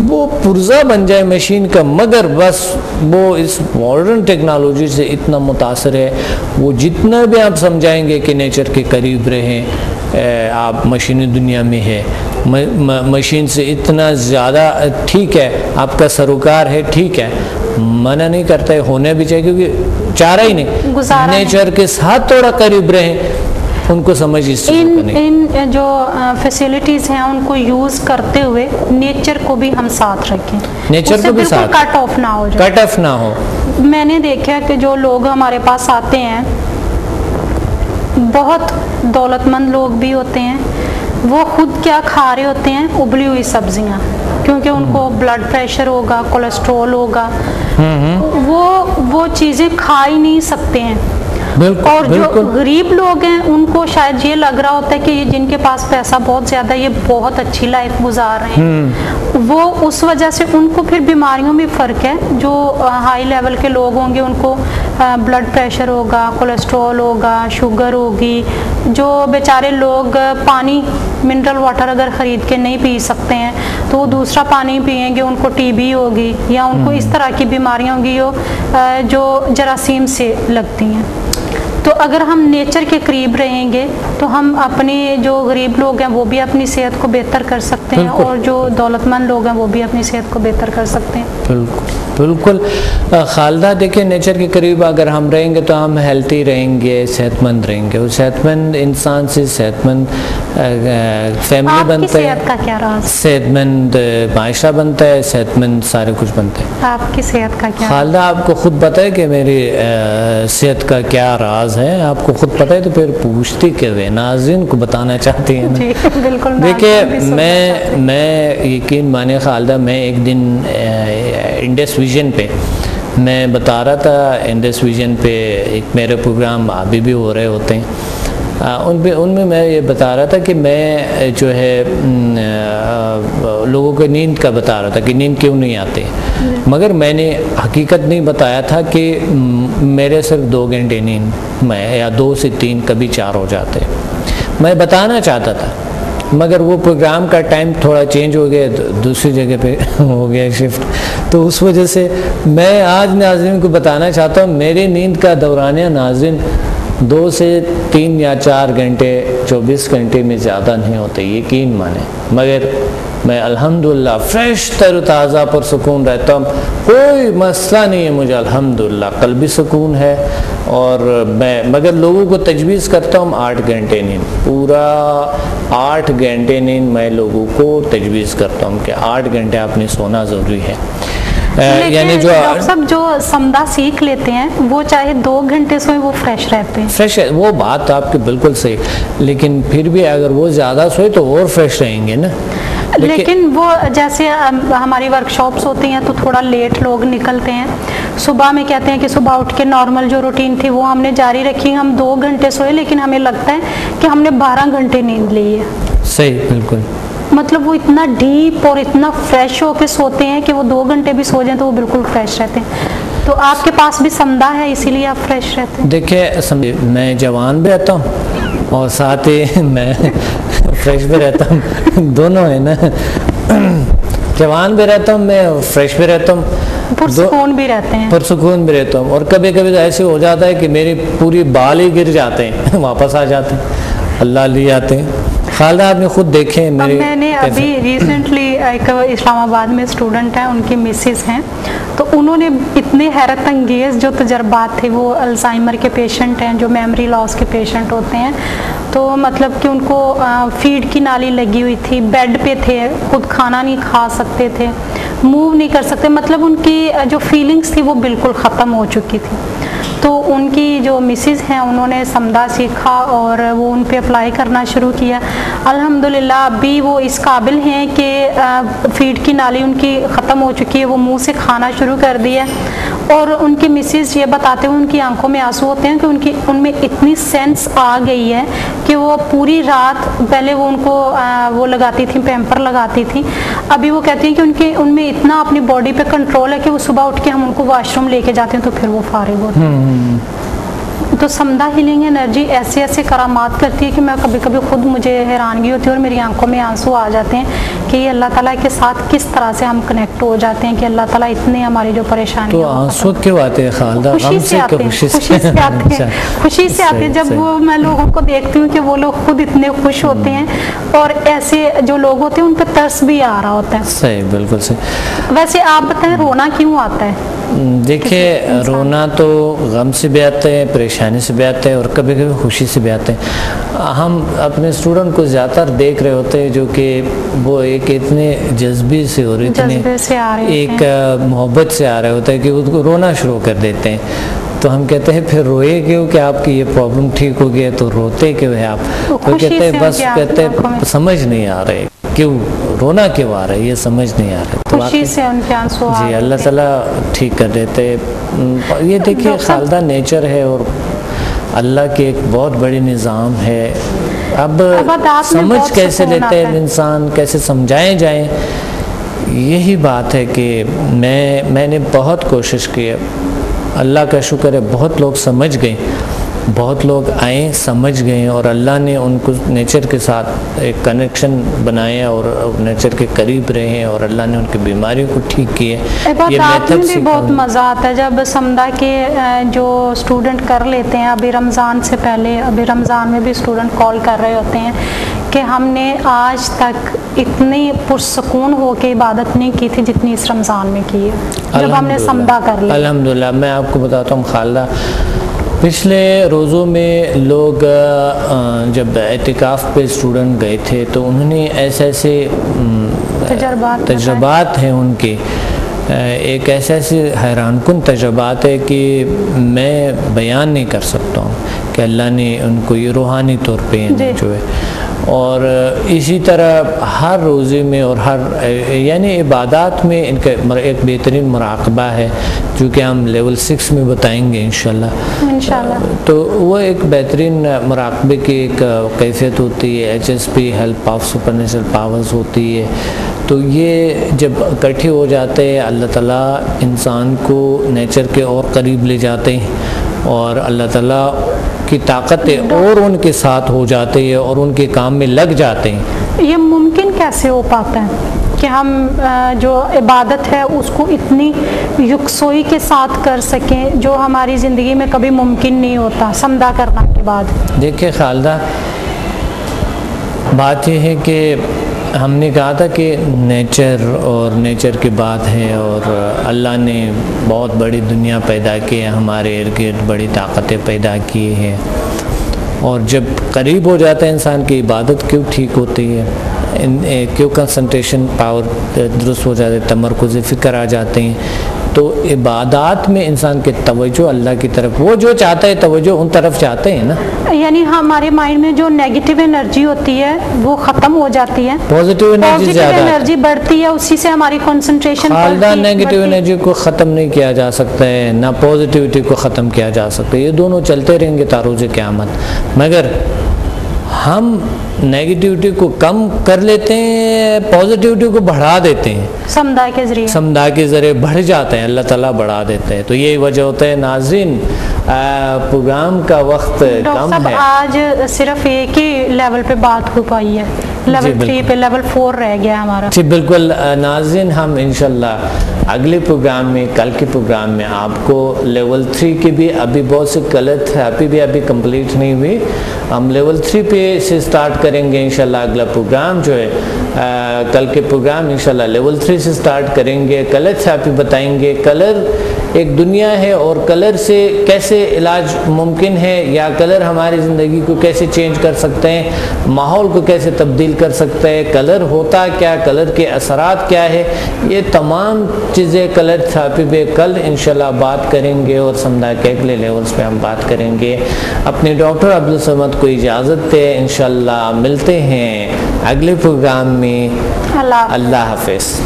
وہ پرزہ بن جائے مشین کا, مگر بس وہ اس ماڈرن ٹیکنالوجی سے اتنا متاثر ہے, وہ جتنا بھی آپ سمجھائیں گے کہ نیچر کے قریب رہیں, آپ مشینی دنیا میں ہے, مشین سے اتنا زیادہ ٹھیک ہے, آپ کا سروکار ہے ٹھیک ہے, منع نہیں کرتا ہے, ہونا بھی چاہیے کیونکہ چارہ ہی نہیں, نیچر کے ساتھ تھوڑا قریب رہیں, ان کو سمجھ اس ان جو فیسیلیٹیز ہیں ان کو یوز کرتے ہوئے نیچر کو بھی ہم ساتھ رکھیں, نیچر کو بھی ساتھ, کٹ آف نہ ہو جائے, کٹ آف نہ ہو. میں نے دیکھا کہ جو لوگ ہمارے پاس آتے ہیں بہت دولت مند لوگ بھی ہوتے ہیں, وہ خود کیا کھا رہے ہوتے ہیں, ابلی ہوئی سبزیاں, کیونکہ ان کو بلڈ پریشر ہوگا, کولیسٹرول ہوگا, وہ چیزیں کھا ہی نہیں سکتے ہیں. اور جو غریب لوگ ہیں ان کو شاید یہ لگ رہا ہوتا ہے کہ یہ جن کے پاس پیسہ بہت زیادہ ہے یہ بہت اچھی لائف گزار رہے ہیں, وہ اس وجہ سے ان کو پھر بیماریوں میں فرق ہے. جو ہائی لیول کے لوگ ہوں گے ان کو بلڈ پریشر ہوگا, کولیسٹرول ہوگا, شوگر ہوگی. جو بیچارے لوگ پانی منرل واٹر اگر خرید کے نہیں پی سکتے ہیں تو وہ دوسرا پانی پئیں گے, ان کو ٹی بی ہوگی یا ان کو اس طرح کی بیماریاں ہوں گی جو جراثیم سے لگتی ہیں. تو اگر ہم نیچر کے قریب رہیں گے تو ہم اپنے جو غریب لوگ ہیں وہ بھی اپنی صحت کو بہتر کر سکتے ہیں, اور جو دولت مند لوگ ہیں وہ بھی اپنی صحت کو بہتر کر سکتے ہیں. بالکل بالکل. خالدہ دیکھیں, نیچر کے قریب اگر ہم رہیں گے تو ہم ہیلتھی رہیں گے, صحت مند رہیں گے, اور صحت مند انسان سے صحت مند فیملی بنتا ہے, صحت کا کیا راز, صحت مند معاشرہ بنتا ہے, صحت مند سارے کچھ بنتا ہے. آپ کی صحت کا کیا, خالدہ آپ کو خود پتہ ہے کہ میری صحت کا کیا راز ہے, آپ کو خود پتہ ہے تو پھر پوچھتی کیوں ہے, ناظرین کو بتانا چاہتی ہیں نا. بالکل. دیکھیں میں یقین مانے خالدہ, میں ایک دن انڈس ویژن پہ میں بتا رہا تھا, انڈس ویژن پہ ایک میرے پروگرام ابھی بھی ہو رہے ہوتے ہیں, ان میں میں یہ بتا رہا تھا کہ میں جو ہے لوگوں کو نیند کا بتا رہا تھا کہ نیند کیوں نہیں آتے, مگر میں نے حقیقت نہیں بتایا تھا کہ میرے صرف 2 گھنٹے نیند میں یا 2 سے 3 کبھی 4 ہو جاتے, میں بتانا چاہتا تھا, مگر وہ پروگرام کا ٹائم تھوڑا چینج ہو گیا, دوسری جگہ پہ ہو گیا شفٹ, تو اس وجہ سے میں آج ناظرین کو بتانا چاہتا ہوں میری نیند کا دورانیہ ناظرین 2 سے 3 یا 4 گھنٹے 24 گھنٹے میں زیادہ نہیں ہوتے, یقین مانیں, مگر میں الحمدللہ فریش تر تازہ پر سکون رہتا ہوں, کوئی مسئلہ نہیں ہے مجھے الحمدللہ, قلبی سکون ہے. اور میں مگر لوگوں کو تجویز کرتا ہوں 8 گھنٹے نیند, پورا 8 گھنٹے نیند میں لوگوں کو تجویز کرتا ہوں کہ 8 گھنٹے آپ نے سونا ضروری ہے. یعنی جو سمدہ سیکھ لیتے ہیں وہ چاہے 2 گھنٹے سوئیں وہ فریش رہتے ہیں. فریش ہے, وہ بات آپ کی بالکل صحیح, لیکن پھر بھی اگر وہ زیادہ سوئے تو اور فریش رہیں گے نا. لیکن وہ جیسے ہماری ورک شاپس ہوتی ہیں تو تھوڑا لیٹ لوگ نکلتے ہیں, صبح میں کہتے ہیں کہ صبح اٹھ کے نارمل جو روٹین تھی وہ ہم نے جاری رکھی, ہم 2 گھنٹے سوئے لیکن ہمیں لگتا ہے کہ ہم نے 12 گھنٹے نیند لی ہے. صحیح, بالکل. مطلب وہ اتنا ڈیپ اور اتنا فریش ہو کے سوتے ہیں کہ وہ 2 گھنٹے بھی سو جائیں تو وہ بالکل فریش رہتے ہیں. تو آپ کے پاس بھی سمدہ ہے اسی لیے آپ فریش رہتے ہیں. دیکھیں میں جوان بھی رہتا ہوں اور ساتھ ہی میں فریش بھی رہتا ہوں, دونوں ہے نا, جوان بھی رہتا ہوں میں, فریش بھی رہتا ہوں, پرسکون بھی رہتے ہیں, پرسکون بھی رہتا ہوں. اور کبھی کبھی ایسے ہو جاتا ہے کہ میری پوری بال ہی گر جاتے ہیں, واپس آ جاتے ہیں, اللہ لے آتے ہیں. خالدہ آپ نے خود دیکھیں, میں نے ابھی ریسنٹلی ایک اسلام آباد میں اسٹوڈنٹ ہیں, ان کی مسز ہیں, تو انہوں نے اتنے حیرت انگیز جو تجربات تھے, وہ الزائمر کے پیشنٹ ہیں, جو میموری لاس کے پیشنٹ ہوتے ہیں, تو مطلب کہ ان کو فیڈ کی نالی لگی ہوئی تھی, بیڈ پہ تھے, خود کھانا نہیں کھا سکتے تھے, موو نہیں کر سکتے, مطلب ان کی جو فیلنگس تھی وہ بالکل ختم ہو چکی تھی. تو ان کی جو مسز ہیں انہوں نے سمدہ سیکھا اور وہ ان پہ اپلائی کرنا شروع کیا. الحمدللہ ابھی وہ اس قابل ہیں کہ فیڈ کی نالی ان کی ختم ہو چکی ہے, وہ منہ سے کھانا شروع کر دیا. اور ان کی مسز یہ بتاتے ہوئے ان کی آنکھوں میں آنسو ہوتے ہیں کہ ان میں اتنی سینس آ گئی ہے کہ وہ پوری رات, پہلے وہ ان کو وہ لگاتی تھیں, پیمپر لگاتی تھیں, ابھی وہ کہتی ہیں کہ ان میں اتنا اپنی باڈی پہ کنٹرول ہے کہ وہ صبح اٹھ کے ہم ان کو واش روم لے کے جاتے ہیں تو پھر وہ فارغ ہوتے ہیں. تو سمدہ ہیلنگ انرجی ایسے ایسے کرامات کرتی ہے کہ میں کبھی کبھی خود مجھے حیرانگی ہوتی ہے اور میری آنکھوں میں آنسو آ جاتے ہیں کہ یہ اللہ تعالیٰ کے ساتھ کس طرح سے ہم کنیکٹ ہو جاتے ہیں کہ اللہ تعالیٰ اتنے ہماری جو پریشانی تو آنسو کیوں آتے ہیں خالدہ؟ خوشی سے آتے ہیں، خوشی سے آتے ہیں جب وہ میں لوگوں کو دیکھتی ہوں کہ وہ لوگ خود اتنے خوش ہوتے ہیں اور ایسے جو لوگ ہوتے ہیں ان پہ ترس بھی آ رہا ہوتا ہے. صحیح، بالکل صحیح. ویسے آپ بتائیں رونا کیوں آتا ہے؟ دیکھیں رونا تو غم سے بھی آتا ہے، پریشانی سے بھی آتا ہے اور کبھی کبھی خوشی سے بھی آتے ہیں. ہم اپنے اسٹوڈنٹ کو زیادہ تر دیکھ رہے ہوتے ہیں جو کہ وہ ایک اتنے جذبے سے اور اتنے ایک محبت سے آ رہے ہوتے ہیں کہ اس کو رونا شروع کر دیتے ہیں. تو ہم کہتے ہیں پھر روئے کیوں کہ آپ کی یہ پرابلم ٹھیک ہو گیا تو روتے کیوں ہے آپ؟ تو کہتے ہیں بس کہتے ہیں سمجھ نہیں آ رہے کیوں رونا کیوں آ رہا ہے، یہ سمجھ نہیں آ رہا. خوشی سے ان کے آنسو جی اللہ تعالیٰ ٹھیک کر دیتے. یہ دیکھیے خالدہ نیچر ہے اور اللہ کے ایک بہت بڑی نظام ہے. اب سمجھ کیسے لیتے ہیں انسان، کیسے سمجھائے جائیں، یہی بات ہے کہ میں نے بہت کوشش کی ہے. اللہ کا شکر ہے بہت لوگ سمجھ گئے، بہت لوگ آئیں سمجھ گئے اور اللہ نے ان کو نیچر کے ساتھ ایک کنیکشن بنایا اور نیچر کے قریب رہے اور اللہ نے ان کی بیماریوں کو ٹھیک کیا. یہ میتھڈ بھی بہت مزہ آتا ہے جب سمدہ کے جو اسٹوڈنٹ کر لیتے ہیں. ابھی رمضان سے پہلے، ابھی رمضان میں بھی اسٹوڈنٹ کال کر رہے ہوتے ہیں کہ ہم نے آج تک اتنی پرسکون ہو کے عبادت نہیں کی تھی جتنی اس رمضان میں کی ہے جب ہم نے سمدہ کر لیا. الحمدللہ. میں آپ کو بتاتا ہوں خالدہ، پچھلے روزوں میں لوگ جب اعتکاف پہ اسٹوڈنٹ گئے تھے تو انہوں نے ایسے تجربات ہیں ان کے، ایک ایسے حیران کن تجربات ہے کہ میں بیان نہیں کر سکتا ہوں کہ اللہ نے ان کو یہ روحانی طور پہ جو ہے. اور اسی طرح ہر روزے میں اور ہر یعنی عبادات میں ان کا ایک بہترین مراقبہ ہے جو کہ ہم لیول 6 میں بتائیں گے انشاءاللہ. تو وہ ایک بہترین مراقبے کی ایک کیفیت ہوتی ہے، HSP help of super natural powers ہوتی ہے. تو یہ جب اکٹھے ہو جاتے ہیں اللہ تعالیٰ انسان کو نیچر کے اور قریب لے جاتے ہیں اور اللہ تعالیٰ کی طاقتیں اور ان کے ساتھ ہو جاتے ہیں اور ان کے کام میں لگ جاتے ہیں. یہ ممکن کیسے ہو پاتا ہے کہ ہم جو عبادت ہے اس کو اتنی یکسوئی کے ساتھ کر سکیں جو ہماری زندگی میں کبھی ممکن نہیں ہوتا سمدہ کرنے کے بعد؟ دیکھیں خالدہ، بات یہ ہے کہ ہم نے کہا تھا کہ نیچر کی بات ہے اور اللہ نے بہت بڑی دنیا پیدا کی ہے، ہمارے ارد گرد بڑی طاقتیں پیدا کی ہیں اور جب قریب ہو جاتا ہے انسان کی عبادت کیوں ٹھیک ہوتی ہے، کیوں کنسنٹریشن پاور درست ہو جاتے، تمرکز فکر آ جاتے ہیں. تو عبادات میں انسان کے توجہ اللہ کی طرف، وہ جو چاہتا ہے توجہ ان طرف چاہتے ہیں نا، یعنی ہمارے مائنڈ میں جو نیگیٹو انرجی ہوتی ہے وہ ختم ہو جاتی ہے، پازیٹیو انرجی بڑھتی ہے، اسی سے ہماری کنسنٹریشن. خالدہ نیگیٹو انرجی کو ختم نہیں کیا جا سکتا ہے، نہ پازیٹیوٹی کو ختم کیا جا سکتا ہے. یہ دونوں چلتے رہیں گے تا روز قیامت. مگر ہم نیگیٹیوٹی کو کم کر لیتے ہیں، پازیٹیوٹی کو بڑھا دیتے ہیں، سمدہ کے ذریعے بڑھ جاتے ہیں، اللہ تعالیٰ بڑھا دیتے ہیں. تو یہی وجہ ہوتا ہے. ناظرین پروگرام کا وقت کم ہے، آج صرف ایک ہی لیول پہ بات ہو پائی ہے، لیول 3 پہ، لیول 4 رہ گیا ہمارا. جی بالکل. ناظرین ہم انشاءاللہ اگلے پروگرام میں، کل کے پروگرام میں آپ کو لیول 3 کی بھی ابھی بہت سے کلر تھراپی بھی ابھی کمپلیٹ نہیں ہوئی، ہم لیول 3 پہ سے سٹارٹ کریں گے انشاءاللہ. اگلا پروگرام جو ہے کل کے پروگرام انشاءاللہ لیول 3 سے سٹارٹ کریں گے. کلر تھراپی بتائیں گے، کلر ایک دنیا ہے اور کلر سے کیسے علاج ممکن ہے، یا کلر ہماری زندگی کو کیسے چینج کر سکتے ہیں، ماحول کو کیسے تبدیل کر سکتے ہیں، کلر ہوتا کیا، کلر کے اثرات کیا ہے، یہ تمام چیزیں کلر تھراپی پہ کل انشاءاللہ بات کریں گے اور سمدہ کے اگلے لیولز پہ ہم بات کریں گے. اپنے ڈاکٹر عبدالصمد کو اجازت دے، انشاءاللہ ملتے ہیں اگلے پروگرام میں. اللہ حافظ.